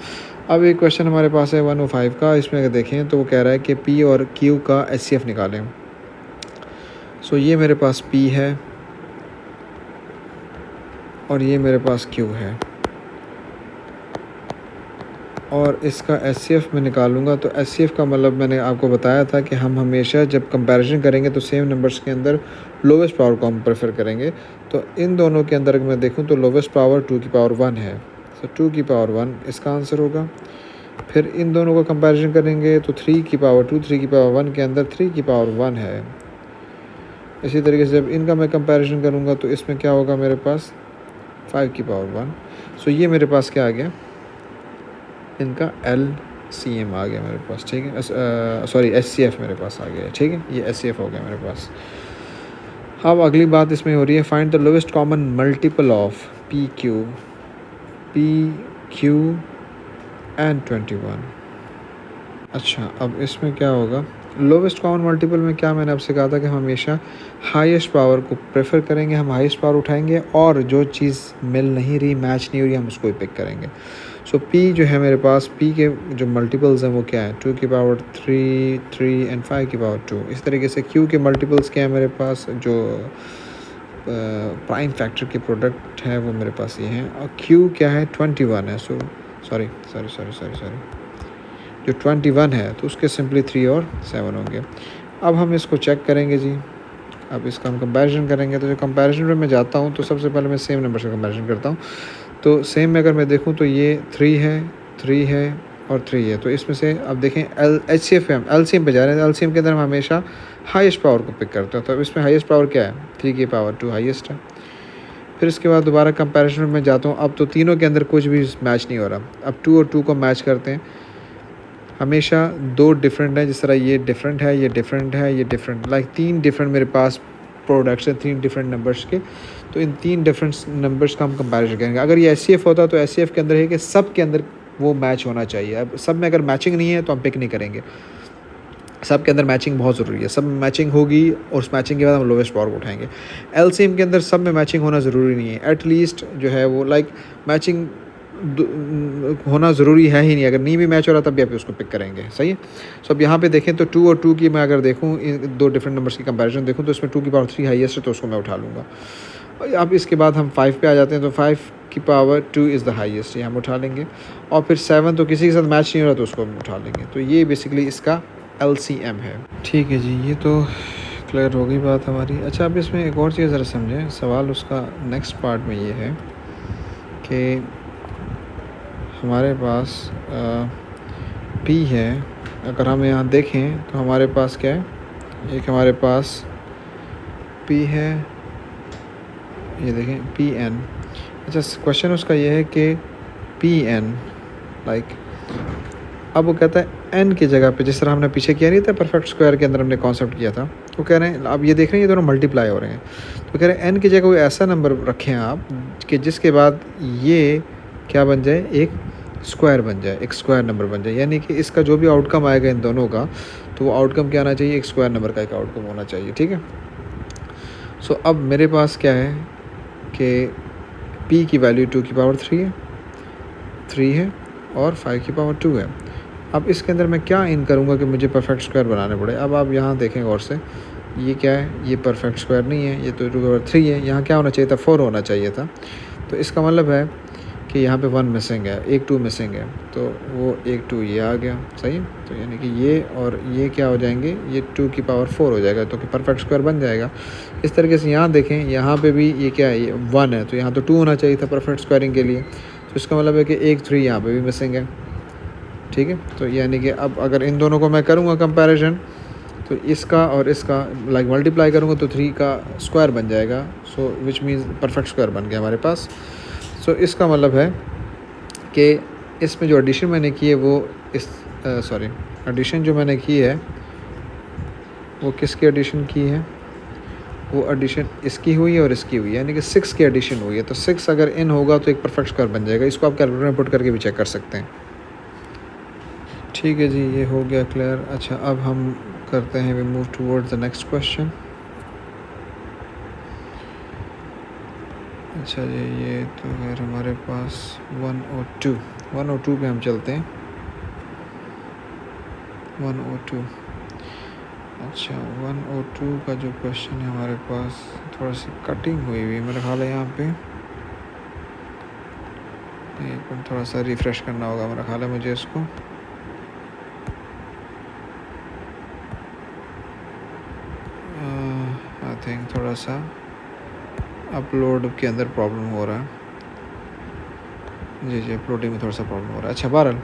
अब एक क्वेश्चन हमारे पास है 105 का। इसमें अगर देखें तो वो कह रहा है कि P और Q का HCF निकालें। ये मेरे पास P है और ये मेरे पास Q है और इसका HCF मैं निकालूंगा। तो HCF का मतलब मैंने आपको बताया था कि हम हमेशा जब कंपैरिजन करेंगे तो सेम नंबर्स के अंदर लोवेस्ट पावर को हम प्रेफर करेंगे। तो इन दोनों के अंदर अगर मैं देखूं तो लोवेस्ट पावर 2 की पावर 1 है, 2 की पावर 1 इसका आंसर होगा। फिर इन दोनों का कंपैरिजन करेंगे तो 3 की पावर 2, 3 की पावर 1 के अंदर 3 की पावर 1 है। इसी तरीके से जब इनका मैं कंपैरिजन करूँगा तो इसमें क्या होगा, मेरे पास 5 की पावर 1। ये मेरे पास क्या आ गया, इनका LCM आ गया मेरे पास, ठीक है, सॉरी HCF मेरे पास आ गया, ठीक है, ये HCF हो गया मेरे पास। अब अगली बात इसमें हो रही है, find the lowest common multiple of PQ and 21। अच्छा, अब इसमें क्या होगा, लोवेस्ट कॉमन मल्टीपल में क्या मैंने आपसे कहा था कि हम हमेशा हाईएस्ट पावर को प्रेफर करेंगे, हम हाईएस्ट पावर उठाएंगे और जो चीज़ मिल नहीं रही, मैच नहीं हो रही, हम उसको ही पिक करेंगे। P जो है मेरे पास, P के जो मल्टीपल्स हैं वो क्या है, 2 की पावर 3, 3 एंड 5 की पावर 2। इस तरीके से Q के मल्टीपल्स क्या है मेरे पास, जो प्राइम फैक्टर के प्रोडक्ट है वो मेरे पास ये हैं। और Q क्या है, 21 है। सॉरी, जो 21 है तो उसके सिंपली 3 और 7 होंगे। अब हम इसको चेक करेंगे जी। अब इसका हम कंपैरिजन करेंगे। तो जो कंपैरिजन में मैं जाता हूँ तो सबसे पहले मैं सेम नंबर से कंपैरिजन करता हूँ। तो सेम में अगर मैं देखूँ तो ये 3 है, 3 है और 3 है। तो इसमें से अब देखें HCF है, हम LCM पे जा रहे हैं। LCM के अंदर हम हमेशा हाईएस्ट पावर को पिक करते हैं। तो अब इसमें हाईएस्ट पावर क्या है, 3 की पावर 2 हाईएस्ट है। फिर इसके बाद दोबारा कंपैरिजन में जाता हूँ। अब तो तीनों के अंदर कुछ भी मैच नहीं हो रहा। अब 2 और 2 को मैच करते हैं। हमेशा 2 डिफरेंट है, जिस तरह ये डिफरेंट है, ये डिफरेंट है, ये डिफरेंट, लाइक 3 डिफरेंट मेरे पास प्रोडक्ट्स हैं, 3 डिफरेंट नंबर्स के। तो इन 3 डिफरेंट नंबर्स का हम कंपैरिजन करेंगे। अगर ये HCF होता तो HCF के अंदर है कि सब के अंदर वो मैच होना चाहिए। अब सब में अगर मैचिंग नहीं है तो हम पिक नहीं करेंगे। सब के अंदर मैचिंग बहुत ज़रूरी है। सब में मैचिंग होगी और उस मैचिंग के बाद हम लोवेस्ट पावर को उठाएंगे। LCM के अंदर सब में मैचिंग होना ज़रूरी नहीं है। एटलीस्ट जो है वो लाइक मैचिंग होना ज़रूरी है ही नहीं। अगर नहीं भी मैच हो रहा तब भी आप उसको पिक करेंगे, सही है। अब यहाँ पे देखें तो 2 और 2 की मैं अगर देखूँ, इन 2 डिफरेंट नंबर्स की कंपैरिजन देखूँ तो इसमें 2 की पावर 3 हाईएस्ट है, तो उसको मैं उठा लूँगा। अब इसके बाद हम 5 पे आ जाते हैं। तो 5 की पावर 2 इज़ द हाईएस्ट, ये हम उठा लेंगे। और फिर 7 तो किसी के साथ मैच नहीं हो रहा तो उसको हम उठा लेंगे। तो ये बेसिकली इसका LCM है। ठीक है जी, ये तो क्लियर हो गई बात हमारी। अच्छा, अब इसमें एक और चीज़ ज़रा समझें। सवाल उसका नेक्स्ट पार्ट में ये है कि हमारे पास P है। अगर हम यहाँ देखें तो हमारे पास क्या है, एक हमारे पास P है, ये देखें PN। अच्छा, क्वेश्चन उसका ये है कि PN लाइक, अब वो कहता है n की जगह पे, जिस तरह हमने पीछे किया नहीं था परफेक्ट स्क्वायर के अंदर हमने कॉन्सेप्ट किया था, वो कह रहे हैं, अब ये देख रहे हैं ये दोनों मल्टीप्लाई हो रहे हैं। तो कह रहे हैं n की जगह कोई ऐसा नंबर रखें आप कि जिसके बाद ये क्या बन जाए, एक स्क्वायर बन जाए, एक स्क्वायर नंबर बन जाए। यानी कि इसका जो भी आउटकम आएगा इन दोनों का, तो वो आउटकम क्या आना चाहिए, एक स्क्वायर नंबर का एक आउटकम होना चाहिए, ठीक है। सो अब मेरे पास क्या है कि p की वैल्यू 2 की पावर 3 है और 5 की पावर 2 है। अब इसके अंदर मैं क्या इन करूँगा कि मुझे परफेक्ट स्क्वायर बनाने पड़े। अब आप यहाँ देखें गौर से, ये क्या है, ये परफेक्ट स्क्वायर नहीं है, ये तो 2 की पावर 3 है। यहाँ क्या होना चाहिए था, 4 होना चाहिए था। तो इसका मतलब है कि यहाँ पे 1 मिसिंग है, एक 2 मिसिंग है, तो वो एक 2 ये आ गया, सही है। तो यानी कि ये और ये क्या हो जाएंगे, ये 2 की पावर 4 हो जाएगा, तो कि परफेक्ट स्क्वायर बन जाएगा। इस तरीके से यहाँ देखें, यहाँ पे भी ये क्या है, ये 1 है, तो यहाँ तो 2 होना चाहिए था परफेक्ट स्क्वायरिंग के लिए। तो इसका मतलब है कि एक 3 यहाँ पे भी मिसिंग है, ठीक है। तो यानी कि अब अगर इन दोनों को मैं करूँगा कंपैरिजन, तो इसका और इसका लाइक मल्टीप्लाई करूँगा तो 3 का स्क्वायर बन जाएगा। सो विच मीन्स परफेक्ट स्क्वायर बन गया हमारे पास। सो इसका मतलब है कि इसमें जो एडिशन मैंने की है वो इस एडिशन जो मैंने की है वो किसकी एडिशन की है, वो एडिशन इसकी हुई है और इसकी हुई है, यानी कि 6 की एडिशन हुई है। तो 6 अगर इन होगा तो एक परफेक्ट स्क्वायर बन जाएगा। इसको आप कैलकुलेटर में पुट करके भी चेक कर सकते हैं। ठीक है जी, ये हो गया क्लियर। अच्छा, अब हम करते हैं, we move towards the next question. अच्छा जी, ये तो है हमारे पास 102 पे हम चलते हैं। 102, अच्छा 102 का जो क्वेश्चन है हमारे पास, थोड़ा सी कटिंग हुई हुई है मेरा ख्याल है यहाँ पे। एक मिनट, थोड़ा सा रिफ़्रेश करना होगा मेरा ख्याल है मुझे इसको। आई थिंक थोड़ा सा अपलोड के अंदर प्रॉब्लम हो रहा है। जी, अपलोडिंग में थोड़ा सा प्रॉब्लम हो रहा है। अच्छा, बहरहाल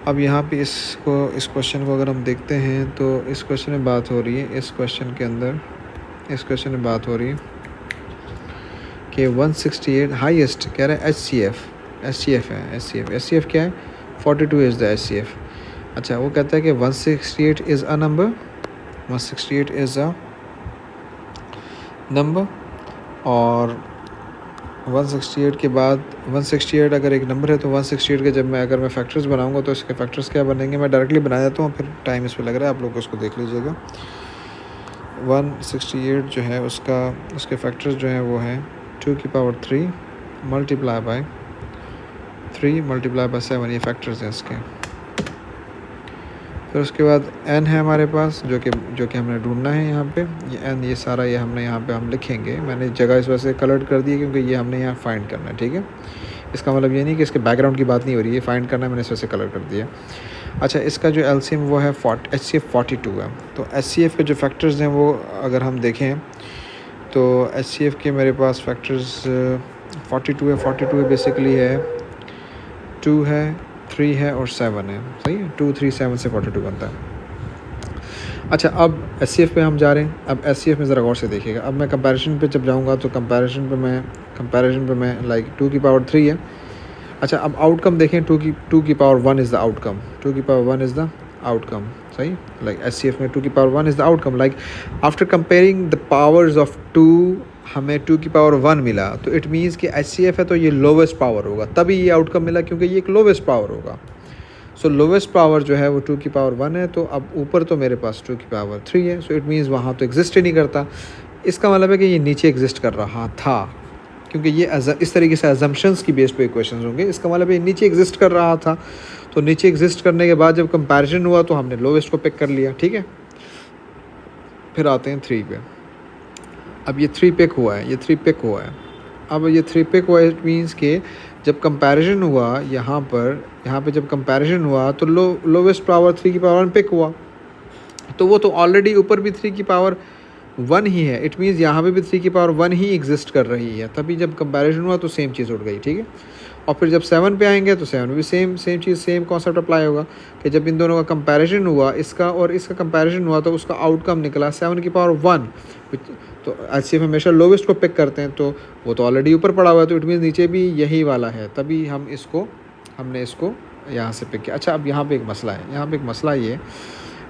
अब यहाँ पे इस क्वेश्चन को अगर हम देखते हैं तो इस क्वेश्चन में बात हो रही है, इस क्वेश्चन में बात हो रही है कि 168 हाईएस्ट कह रहा है एच सी एफ क्या है, 42 इज़ द एच। अच्छा, वो कहता है कि 168 is a number, 168 is a number, और 168 के बाद 168 अगर एक नंबर है तो 168 के अगर मैं फैक्टर्स बनाऊंगा तो इसके फैक्टर्स क्या बनेंगे, मैं डायरेक्टली बना देता हूँ, फिर टाइम इस पर लग रहा है, आप लोग उसको देख लीजिएगा। 168 जो है उसके फैक्टर्स जो हैं वो हैं 2 की पावर 3 मल्टीप्लाई बाय 7, ये फैक्टर्स हैं इसके। फिर उसके बाद n है हमारे पास जो कि हमने ढूंढना है यहाँ पे। ये n, ये सारा ये हमने यहाँ पे हम लिखेंगे। मैंने जगह इस वजह से कलर कर दी है क्योंकि ये हमने यहाँ फाइंड करना है, ठीक है। इसका मतलब ये नहीं कि इसके बैकग्राउंड की बात नहीं हो रही है, फाइंड करना है, मैंने इस वजह से कलर कर दिया। अच्छा, इसका जो एलसीएम वो है HCF 42 है। तो HCF के जो फैक्टर्स हैं वो अगर हम देखें तो HCF के मेरे पास फैक्टर्स 42 है। 42 बेसिकली है 2 है, 3 है और 7 है, सही है। 2, 3, 7 से 42 बनता है। अच्छा, अब HCF पे हम जा रहे हैं। अब HCF में ज़रा गौर से देखिएगा। अब मैं कंपैरिजन पे जब जाऊंगा तो कंपैरिजन पे मैं लाइक 2 की पावर 3 है। अच्छा, अब आउटकम देखें, 2 की पावर 1 इज़ द आउटकम, 2 की पावर 1 इज़ द आउटकम, सही। लाइक HCF में 2 की power 1 is the outcome. Like after comparing the powers of 2 हमें 2 की पावर 1 मिला, तो इट मीन्स कि HCF है तो ये लोवेस्ट पावर होगा, तभी ये आउटकम मिला, क्योंकि ये एक लोवेस्ट पावर होगा। सो लोवेस्ट पावर जो है वो 2 की पावर 1 है। तो अब ऊपर तो मेरे पास 2 की पावर 3 है, सो इट मीन्स वहाँ तो एग्जिस्ट ही नहीं करता। इसका मतलब है कि ये नीचे एग्जिस्ट कर रहा था, क्योंकि ये इस तरीके से अजम्पशंस की बेस पे क्वेश्चन होंगे। इसका मतलब ये नीचे एग्जिस्ट कर रहा था, तो नीचे एग्जिस्ट करने के बाद जब कंपैरिजन हुआ तो हमने लोवेस्ट को पिक कर लिया, ठीक है। फिर आते हैं 3 पे। अब ये 3 पिक हुआ है, अब ये 3 पिक हुआ, इट मीन्स के जब कंपैरिजन हुआ यहाँ पे जब कंपैरिजन हुआ तो लोवेस्ट पावर 3 की पावर 1 पिक हुआ, तो वो तो ऑलरेडी ऊपर भी 3 की पावर 1 ही है। इट मीन्स यहाँ पे भी 3 की पावर 1 ही एग्जिस्ट कर रही है, तभी जब कंपैरिजन हुआ तो सेम चीज़ उठ गई, ठीक है। और फिर जब 7 पे आएंगे तो 7 में भी सेम कॉन्सेप्ट अप्लाई होगा कि जब इन दोनों का कंपैरिजन हुआ, इसका और इसका कंपैरिजन हुआ, तो उसका आउटकम निकला 7 की पावर 1। तो HCF हमेशा लोवेस्ट को पिक करते हैं, तो वो तो ऑलरेडी ऊपर पड़ा हुआ है, तो इट मीन्स नीचे भी यही वाला है, तभी हमने इसको यहाँ से पिक किया। अच्छा, अब यहाँ पे एक मसला ये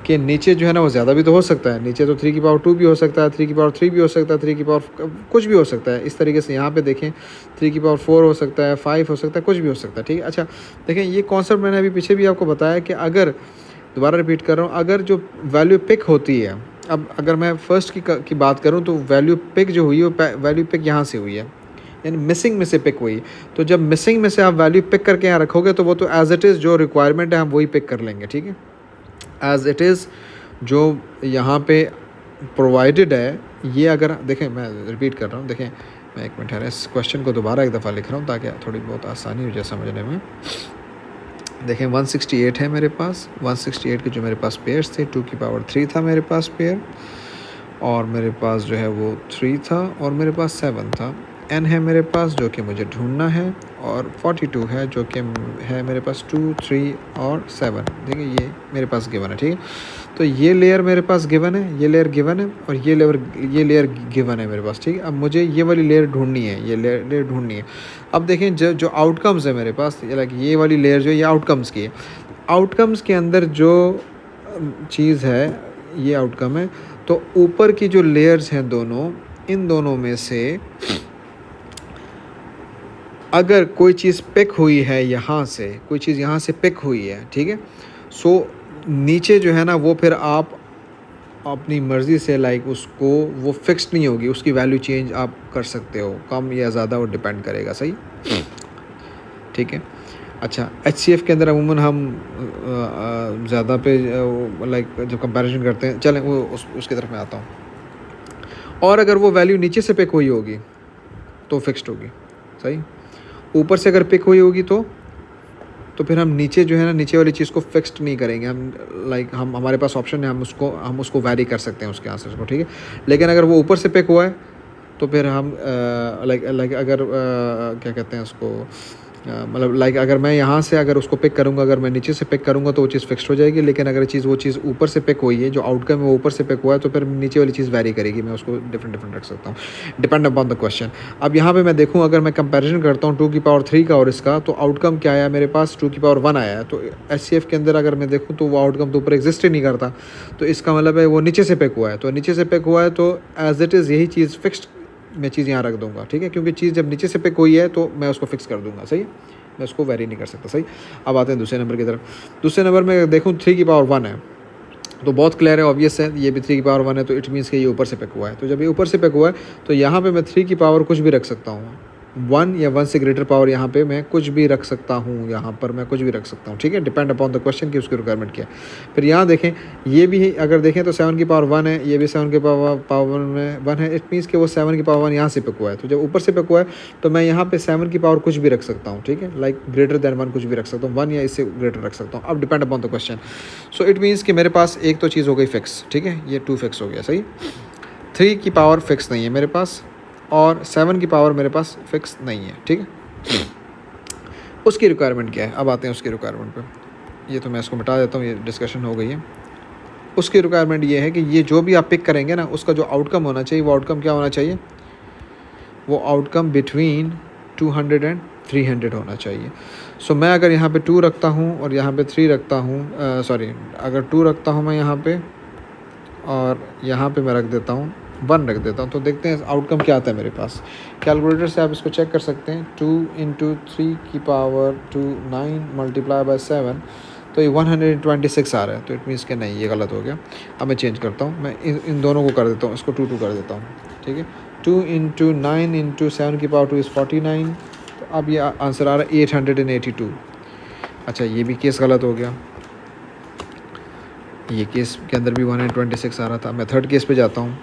कि नीचे जो है ना वो ज़्यादा भी तो हो सकता है। नीचे तो 3 की पावर 2 भी हो सकता है, 3 की पावर 3 भी हो सकता है, 3 की पावर कुछ भी हो सकता है। इस तरीके से यहाँ पे देखें 3 की पावर 4 हो सकता है, 5 हो सकता है, कुछ भी हो सकता है, ठीक है। अच्छा, देखें ये कॉन्सेप्ट मैंने अभी पीछे भी आपको बताया कि अगर, दोबारा रिपीट कर रहा हूँ, अगर जो वैल्यू पिक होती है अब अगर मैं फर्स्ट की बात करूँ तो वैल्यू पिक जो हुई वो वैल्यू पिक यहाँ से हुई है, यानी मिसिंग में से पिक हुई। तो जब मिसिंग में से आप वैल्यू पिक करके यहाँ रखोगे तो वो तो एज इट इज़ जो रिक्वायरमेंट है हम वही पिक कर लेंगे, ठीक है। एज इट इज़ जो यहाँ पे प्रोवाइडेड है, ये अगर देखें, मैं रिपीट कर रहा हूँ, देखें मैं एक मिनट है इस क्वेश्चन को दोबारा एक दफ़ा लिख रहा हूँ ताकि थोड़ी बहुत आसानी हो जाए समझने में। देखें 168 है मेरे पास, 168 के जो मेरे पास पेयर्स थे 2 की पावर 3 था मेरे पास पेयर, और मेरे पास जो है वो 3 था, और मेरे पास 7 था। n है मेरे पास जो कि मुझे ढूंढना है, और 42 है जो कि है मेरे पास 2, 3 और 7। देखिए ये मेरे पास गिवन है, ठीक है। तो ये लेयर मेरे पास गिवन है, ये लेयर गिवन है, और ये लेयर गिवन है मेरे पास, ठीक है। अब मुझे ये वाली लेयर ढूंढनी है, ये लेयर ढूंढनी है। अब देखें जो आउटकम्स है मेरे पास, लाइक ये वाली लेयर जो ये आउटकम्स की है, आउटकम्स के अंदर जो चीज़ है ये आउटकम है। तो ऊपर की जो लेयर्स हैं दोनों, इन दोनों में से अगर कोई चीज़ पिक हुई है यहाँ से, कोई चीज़ यहाँ से पिक हुई है, ठीक है, सो नीचे जो है ना वो फिर आप अपनी मर्ज़ी से लाइक उसको वो फिक्स्ड नहीं होगी, उसकी वैल्यू चेंज आप कर सकते हो, कम या ज़्यादा वो डिपेंड करेगा, सही, ठीक है। अच्छा, HCF के अंदर अमूमन हम ज़्यादा पे लाइक जब कंपैरिजन करते हैं, चलें वो उसकी तरफ मैं आता हूँ। और अगर वो वैल्यू नीचे से पिक हुई होगी तो फिक्स्ड होगी, सही। ऊपर से अगर पिक हुई होगी तो फिर हम नीचे जो है ना, नीचे वाली चीज़ को फिक्स्ड नहीं करेंगे हम, लाइक हम हमारे पास ऑप्शन है, हम उसको वैरी कर सकते हैं उसके आंसर्स को, ठीक है। लेकिन अगर वो ऊपर से पिक हुआ है तो फिर हम लाइक अगर क्या कहते हैं उसको, मतलब लाइक अगर मैं यहाँ से अगर उसको पिक करूँगा, अगर मैं नीचे से पिक करूँगा तो वो चीज़ फिक्स्ड हो जाएगी। लेकिन अगर वो चीज़ ऊपर से पिक हुई है, जो आउटकम है वो ऊपर से पिक हुआ है, तो फिर नीचे वाली चीज़ वैरी करेगी, मैं उसको डिफरेंट रख सकता हूँ, डिपेंड अपॉन द क्वेश्चन। अब यहाँ पे मैं देखूँ, अगर मैं कंपैरिजन करता हूँ 2 की पावर 3 का और इसका, तो आउटकम क्या आया मेरे पास, 2 की पावर 1 आया है। तो HCF के अंदर अगर मैं देखूँ तो वो आउटकम तो ऊपर एग्जिस्ट ही नहीं करता, तो इसका मतलब है वो नीचे से पिक हुआ है। तो नीचे से पिक हुआ है तो एज इट इज़ यही चीज़ फिक्स्ड मैं चीज़ यहाँ रख दूँगा, ठीक है, क्योंकि चीज़ जब नीचे से पिक हुई है तो मैं उसको फिक्स कर दूँगा, सही, मैं उसको वेरी नहीं कर सकता, सही। अब आते हैं दूसरे नंबर की तरफ। दूसरे नंबर में देखूँ 3 की पावर 1 है, तो बहुत क्लियर है, ऑब्वियस है, ये भी 3 की पावर 1 है, तो इट मीन्स कि ये ऊपर से पिक हुआ है। तो जब ये ऊपर से पिक हुआ है तो यहाँ पे मैं 3 की पावर कुछ भी रख सकता हूँ, 1 या 1 से ग्रेटर पावर यहाँ पे मैं कुछ भी रख सकता हूँ, यहाँ पर मैं कुछ भी रख सकता हूँ, ठीक है, डिपेंड अपॉन द क्वेश्चन की उसकी रिक्वायरमेंट क्या है। फिर यहाँ देखें, ये भी अगर देखें तो 7 की पावर 1 है, ये भी 7 की पावर में 1 है, इट मीन्स कि वो 7 की पावर 1 यहाँ से पिक हुआ है। तो जब ऊपर से पिक हुआ है तो मैं यहाँ पे 7 की पावर कुछ भी रख सकता हूँ, ठीक है, लाइक ग्रेटर दैन 1 कुछ भी रख सकता हूँ, 1 या इससे ग्रेटर रख सकता हूँ, अब depend upon the question. So it means कि मेरे पास एक तो चीज़ हो गई फिक्स, ठीक है, ये 2 फिक्स हो गया, सही। 3 की पावर फिक्स नहीं है मेरे पास, और 7 की पावर मेरे पास फिक्स नहीं है, ठीक है। उसकी रिक्वायरमेंट क्या है, अब आते हैं उसकी रिक्वायरमेंट पे। ये तो मैं इसको मिटा देता हूँ, ये डिस्कशन हो गई है। उसकी रिक्वायरमेंट ये है कि ये जो भी आप पिक करेंगे ना, उसका जो आउटकम होना चाहिए, वो आउटकम क्या होना चाहिए, वो आउटकम बिटवीन 200 एंड 300 होना चाहिए। सो मैं अगर यहाँ पे 2 रखता हूँ और यहाँ पे 3 रखता हूँ, सॉरी, अगर 2 रखता हूँ मैं यहाँ पे, और यहाँ पे मैं रख देता हूँ 1 रख देता हूँ, तो देखते हैं आउटकम क्या आता है मेरे पास। कैलकुलेटर से आप इसको चेक कर सकते हैं, 2 × 3 की पावर 2 9 मल्टीप्लाई बाय 7, तो ये 126 आ रहा है। तो इट मीन्स कि नहीं, ये गलत हो गया। अब मैं चेंज करता हूँ, मैं इन दोनों को कर देता हूँ, इसको 2 2 कर देता हूँ, ठीक है। 2 × 9 × 7 की पावर 2 इज़ 49, तो अब ये आंसर आ रहा है 882। अच्छा, ये भी केस गलत हो गया, ये केस के अंदर भी 126 आ रहा था। मैं थर्ड केस पे जाता हूँ,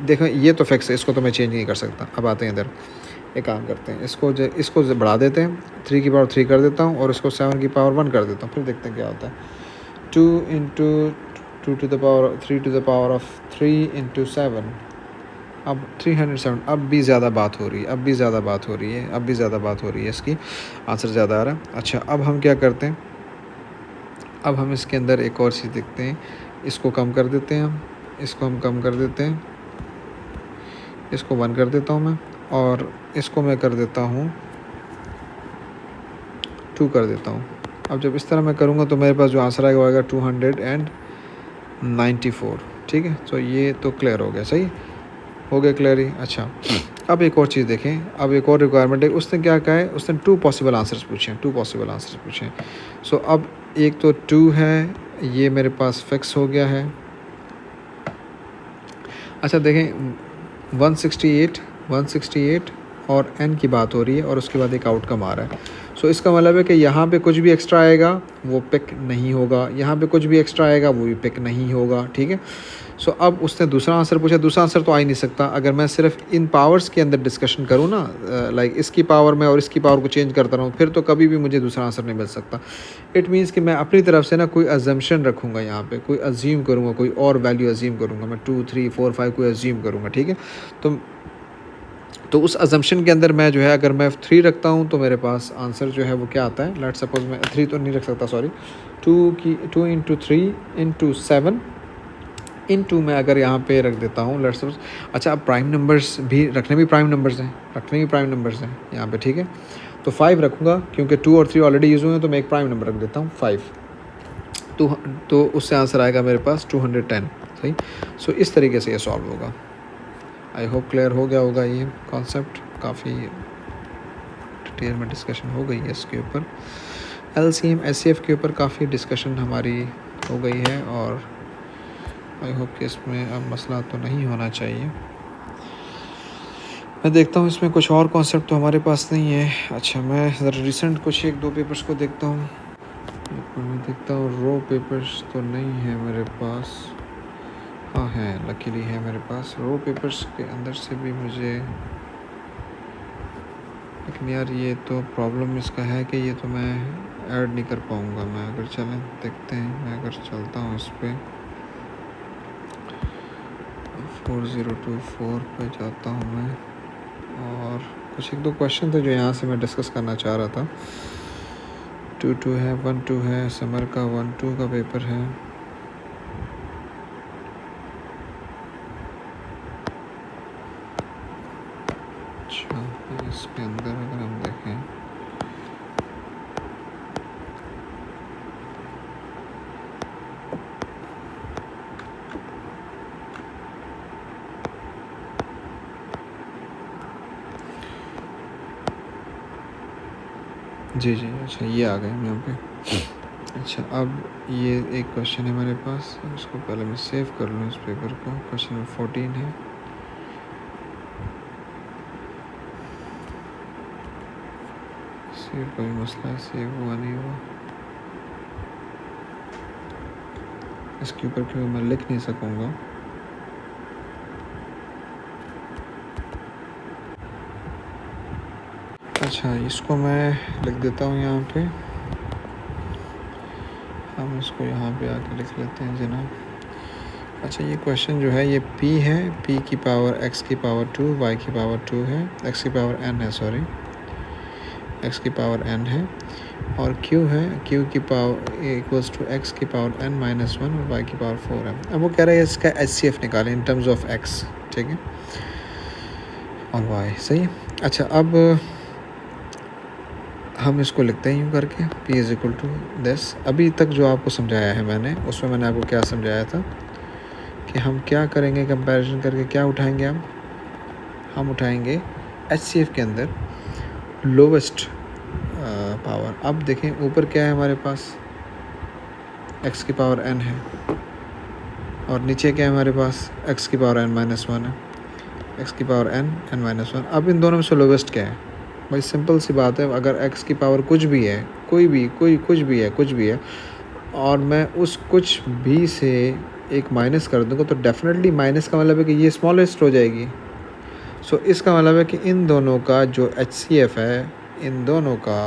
देखो ये तो फिक्स है, इसको तो मैं चेंज नहीं कर सकता। अब आते हैं इधर, एक काम करते हैं, इसको बढ़ा देते हैं, 3 की पावर 3 कर देता हूँ, और इसको 7 की पावर 1 कर देता हूँ, फिर देखते हैं क्या होता है। 2 × 2 to the power 3 to the power of 3 × 7, अब 307। अब भी ज़्यादा बात हो रही है, अब भी ज़्यादा बात हो रही है, अब भी ज़्यादा बात हो रही है, इसकी आंसर ज़्यादा आ रहा है। अच्छा, अब हम क्या करते हैं, अब हम इसके अंदर एक और चीज़ देखते हैं, इसको कम कर देते हैं, हम इसको हम कम कर देते हैं, इसको 1 कर देता हूँ मैं, और इसको मैं कर देता हूँ 2 कर देता हूँ। अब जब इस तरह मैं करूँगा तो मेरे पास जो आंसर आएगा वो आएगा 294, ठीक है। तो ये तो क्लियर हो गया, सही हो गया, क्लियर ही। अच्छा, अब एक और चीज़ देखें, अब एक और रिक्वायरमेंट है। उसने क्या कहा है, उसने 2 पॉसिबल आंसर्स पूछे हैं, 2 पॉसिबल आंसर्स पूछे हैं। सो अब एक तो 2 है, ये मेरे पास फिक्स हो गया है, अच्छा देखें 168 और n की बात हो रही है और उसके बाद एक आउटकम आ रहा है। सो इसका मतलब है कि यहाँ पे कुछ भी एक्स्ट्रा आएगा वो पिक नहीं होगा, यहाँ पे कुछ भी एक्स्ट्रा आएगा वो भी पिक नहीं होगा, ठीक है। सो अब उसने दूसरा आंसर पूछा, दूसरा आंसर तो आ ही नहीं सकता अगर मैं सिर्फ इन पावर्स के अंदर डिस्कशन करूँ ना, लाइक इसकी पावर में और इसकी पावर को चेंज करता रहूँ, फिर तो कभी भी मुझे दूसरा आंसर नहीं मिल सकता। इट मीन्स कि मैं अपनी तरफ से ना कोई अजम्पशन रखूँगा, यहाँ पे कोई अज्यूम करूँगा, कोई और वैल्यू अज्यूम करूँगा, मैं 2 3 4 5 कोई अज्यूम करूँगा, ठीक है। तो उस अजम्पशन के अंदर मैं जो है अगर मैं 3 रखता हूँ तो मेरे पास आंसर जो है वो क्या आता है। लेट सपोज मैं 3 तो नहीं रख सकता, सॉरी, 2 इंटू 3 इंटू 7 इंटू मैं अगर यहाँ पे रख देता हूँ लेट सपोज। अच्छा, अब प्राइम नंबर्स भी रखने भी प्राइम नंबर्स हैं यहाँ पे, ठीक है। तो 5 रखूँगा क्योंकि 2 और 3 ऑलरेडी यूज़ हुए हैं, तो मैं एक प्राइम नंबर रख देता हूँ 5। तो उससे आंसर आएगा मेरे पास 210, सही। सो इस तरीके से ये सॉल्व होगा। आई होप क्लियर हो गया होगा ये कॉन्सेप्ट, काफ़ी डिटेल में डिस्कशन हो गई है इसके ऊपर। LCM SCF के ऊपर काफ़ी डिस्कशन हमारी हो गई है और आई होप कि इसमें अब मसला तो नहीं होना चाहिए। मैं देखता हूँ इसमें कुछ और कॉन्सेप्ट तो हमारे पास नहीं है। अच्छा, मैं ज़रा रिसेंट कुछ 1-2 पेपर्स को देखता हूँ। मैं देखता हूँ रो पेपर्स तो नहीं है मेरे पास, हाँ है, लकीली है मेरे पास। रो पेपर्स के अंदर से भी मुझे, लेकिन यार ये तो प्रॉब्लम इसका है कि ये तो मैं ऐड नहीं कर पाऊँगा। मैं अगर चलें देखते हैं, मैं अगर चलता हूँ इस पर 4024 पे जाता हूँ मैं, और कुछ 1-2 क्वेश्चन थे जो यहाँ से मैं डिस्कस करना चाह रहा था। 2-2 है, 1-2 है, समर का 1-2 का पेपर है। अच्छा, इसके अंदर अगर हम देखें जी, अच्छा ये आ गए यहाँ पे। अच्छा, अब ये एक क्वेश्चन है मेरे पास, उसको पहले मैं सेव कर लूँ इस पेपर को। क्वेश्चन नंबर 14 है। सेव कोई मसला है, सेव हुआ नहीं हुआ इसके ऊपर, क्योंकि मैं लिख नहीं सकूँगा। अच्छा, इसको मैं लिख देता हूँ यहाँ पे, हम इसको यहाँ पे आके लिख लेते हैं जनाब। अच्छा, ये क्वेश्चन जो है ये p है, p की पावर x की पावर 2, y की पावर 2 है, x की पावर n है, सॉरी x की पावर n है, और q है, q की पावर इक्वल्स टू x की पावर n माइनस 1 और y की पावर 4 है। अब वो कह रहा है इसका HCF निकालें इन टर्म्स ऑफ x, ठीक है, और y, सही है। अच्छा, अब हम इसको लिखते हैं यूँ करके, p is equal to this. अभी तक जो आपको समझाया है मैंने, उसमें मैंने आपको क्या समझाया था कि हम क्या करेंगे, कंपैरिजन करके क्या उठाएंगे हम उठाएंगे HCF के अंदर लोवेस्ट पावर। अब देखें ऊपर क्या है हमारे पास, x की पावर n है, और नीचे क्या है हमारे पास, x की पावर n माइनस 1 है, x की पावर n माइनस 1। अब इन दोनों में से लोवेस्ट क्या है भाई, सिंपल सी बात है, अगर x की पावर कुछ भी है, कुछ भी है, और मैं उस कुछ भी से एक माइनस कर दूँगा, तो डेफिनेटली माइनस का मतलब है कि ये स्मॉलेस्ट हो जाएगी। सो इसका मतलब है कि इन दोनों का जो HCF है, इन दोनों का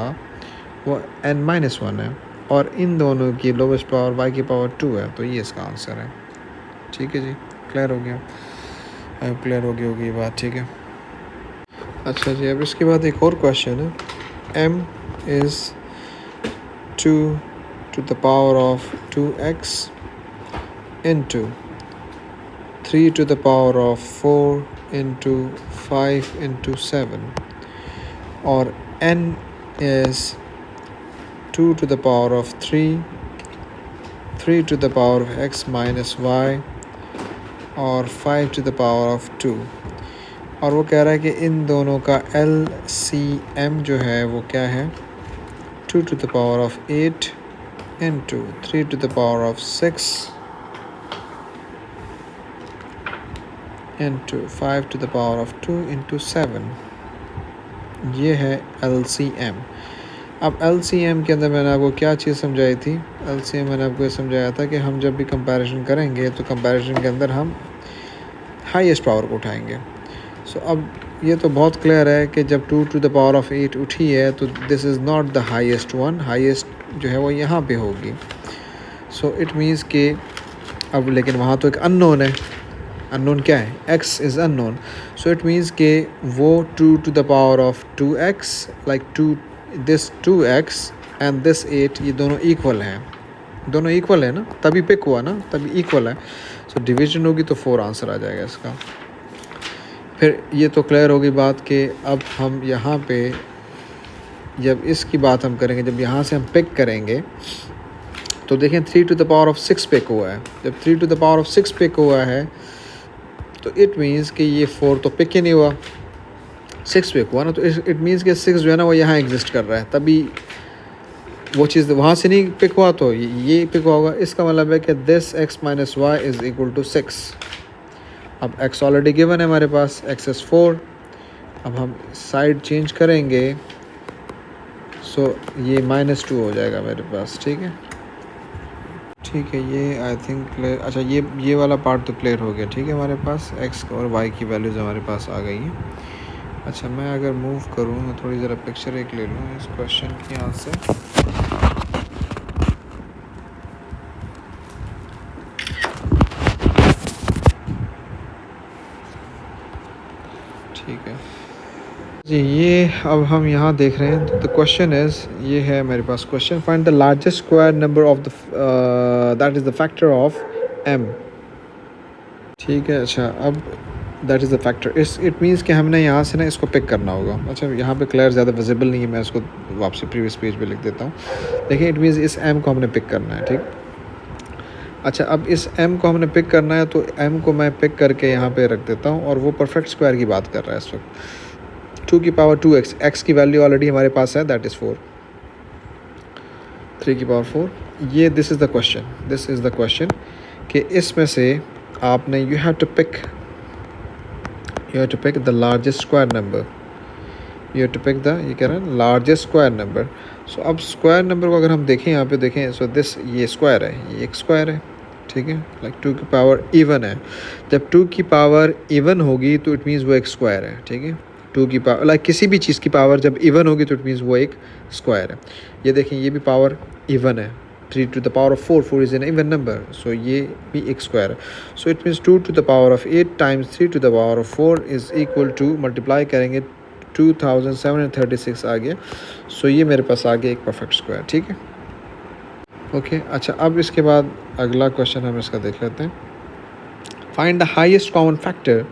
वो n-1 है, और इन दोनों की लोवेस्ट पावर y की पावर 2 है, तो ये इसका आंसर है। ठीक है जी, क्लियर हो गया, क्लियर हो गई होगी ये बात, ठीक है। अच्छा जी, अब इसके बाद एक और क्वेश्चन है, m is 2 to the power of 2x into 3 to the power of 4 into 5 into 7, और n is 2 to the power of 3, 3 to the power of x minus y, और 5 to the power of 2। और वो कह रहा है कि इन दोनों का LCM जो है वो क्या है, 2 to the power of 8 into 3 to the power of 6 into 5 to the power of 2 into 7, ये है LCM। अब LCM के अंदर मैंने आपको क्या चीज़ समझाई थी? LCM मैंने आपको ये समझाया था कि हम जब भी कंपैरिजन करेंगे तो कंपैरिजन के अंदर हम हाईएस्ट पावर को उठाएंगे। सो अब ये तो बहुत क्लियर है कि जब 2 टू द पावर ऑफ 8 उठी है तो this is not the highest one, highest जो है वो यहाँ पे होगी। सो इट मीन्स कि अब लेकिन वहाँ तो एक अननोन है। अननोन क्या है? x is unknown. So it means कि वो 2 to the power of 2x like 2 this 2x and this 8 ये दोनों इक्वल हैं। दोनों इक्वल है ना, तभी पिक हुआ ना, तभी इक्वल है। सो डिवीजन होगी तो 4 आंसर आ जाएगा इसका। फिर ये तो क्लियर होगी बात कि अब हम यहाँ पे जब इसकी बात हम करेंगे, जब यहाँ से हम पिक करेंगे तो देखें 3 to the power of 6 pick हुआ है। जब 3 to the power of 6 pick हुआ है तो इट मीन्स कि ये 4 तो पिक ही नहीं हुआ, 6 पिक हुआ ना, तो इट मीन्स कि 6 जो है ना वो यहाँ एग्जिस्ट कर रहा है, तभी वो चीज़ वहाँ से नहीं पिक हुआ तो ये पिक हुआ होगा। इसका मतलब है कि this x minus y is equal to 6। अब x ऑलरेडी गिवन है हमारे पास, x इज़ 4। अब हम साइड चेंज करेंगे सो ये -2 हो जाएगा मेरे पास, ठीक है। ठीक है, ये आई थिंक क्लियर। अच्छा, ये वाला पार्ट तो क्लियर हो गया, ठीक है। हमारे पास x और y की वैल्यूज़ हमारे पास आ गई हैं। अच्छा, मैं अगर मूव करूँ, मैं थोड़ी ज़रा पिक्चर एक ले लूँ इस क्वेश्चन की यहाँ से। ठीक है जी, ये अब हम यहाँ देख रहे हैं। द क्वेश्चन इज़, ये है मेरे पास question, find the largest square number of the that is the factor of m। ठीक है, अच्छा, अब that is the factor is it means कि हमने यहाँ से ना इसको पिक करना होगा। अच्छा, यहाँ पे क्लियर ज़्यादा विजिबल नहीं है, मैं इसको वापसी प्रीवियस पेज पे लिख देता हूँ। देखिए, इट मीन्स इस m को हमने पिक करना है, ठीक। अच्छा, अब इस m को हमने पिक करना है तो m को मैं पिक करके यहाँ पे रख देता हूँ, और वो परफेक्ट स्क्वायर की बात कर रहा है इस वक्त। 2 की पावर 2x, x की वैल्यू ऑलरेडी हमारे पास है, दैट इज़ 4। 3 की पावर 4, ये दिस इज़ द क्वेश्चन कि इसमें से आपने you have to pick the largest square number. ये कह रहा है लार्जेस्ट स्क्वायर नंबर। सो अब स्क्वायर नंबर को अगर हम देखें, यहाँ पे देखें, सो दिस ये स्क्वायर है, ये एक स्क्वायर है, ठीक है। लाइक 2 की पावर इवन है। जब 2 की पावर इवन होगी तो इट मीन्स वो एक स्क्वायर है, ठीक है। 2 की पावर, लाइक किसी भी चीज़ की पावर जब इवन होगी तो इट मीन्स वो एक स्क्वायर है। ये देखें, ये भी पावर इवन है, 3 to the power of 4 is an even number, so ये भी एक स्क्वायर है। So it means 2 to the power of 8 times 3 to the power of 4 is equal to, multiply करेंगे 2736 आ गया। सो ये मेरे पास आ गया एक परफेक्ट स्क्वायर, ठीक है। ओके, अच्छा, अब इसके बाद अगला क्वेश्चन हम इसका देख लेते हैं। Find the highest common factor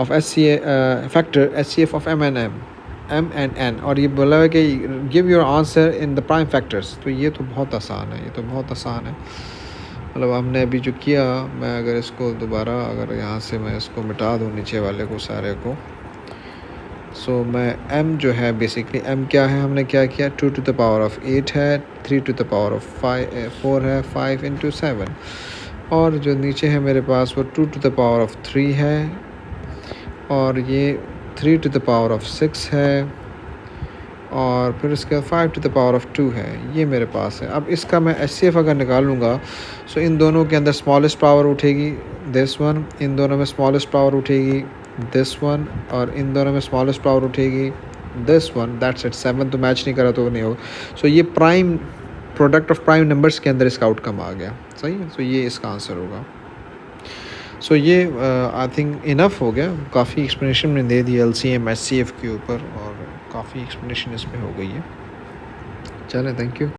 of HCF of m and n, और ये बोला है कि give your answer in the prime factors. तो ये तो बहुत आसान है, मतलब हमने अभी जो किया, मैं अगर इसको दोबारा अगर यहाँ से मैं इसको मिटा दूँ नीचे वाले को सारे को, सो मैं m जो है बेसिकली m क्या है, हमने क्या किया, 2 टू द पावर ऑफ 8 है, 3 टू द पावर ऑफ 4 है, 5 इंटू 7, और जो नीचे है मेरे पास वो 2 टू द पावर ऑफ 3 है, और ये 3 टू द पावर ऑफ 6 है, और फिर इसके बाद 5 टू द पावर ऑफ 2 है। ये मेरे पास है। अब इसका मैं HCF अगर निकालूंगा, सो इन दोनों के अंदर स्मॉलेस्ट पावर उठेगी दिस वन, इन दोनों में स्मॉलेस्ट पावर उठेगी दिस वन, और इन दोनों में स्मॉलेस्ट पावर उठेगी दिस वन, दैट्स इट। 7 तो मैच नहीं करा तो नहीं होगा। सो ये prime product of prime numbers के अंदर इसका आउटकम आ गया, सही है। सो ये इसका आंसर होगा। सो ये आई थिंक इनफ हो गया, काफ़ी एक्सप्लेनेशन मैंने दे दी LCM HCF के ऊपर, और काफ़ी एक्सप्लेनेशन इसमें हो गई है। चलें, थैंक यू।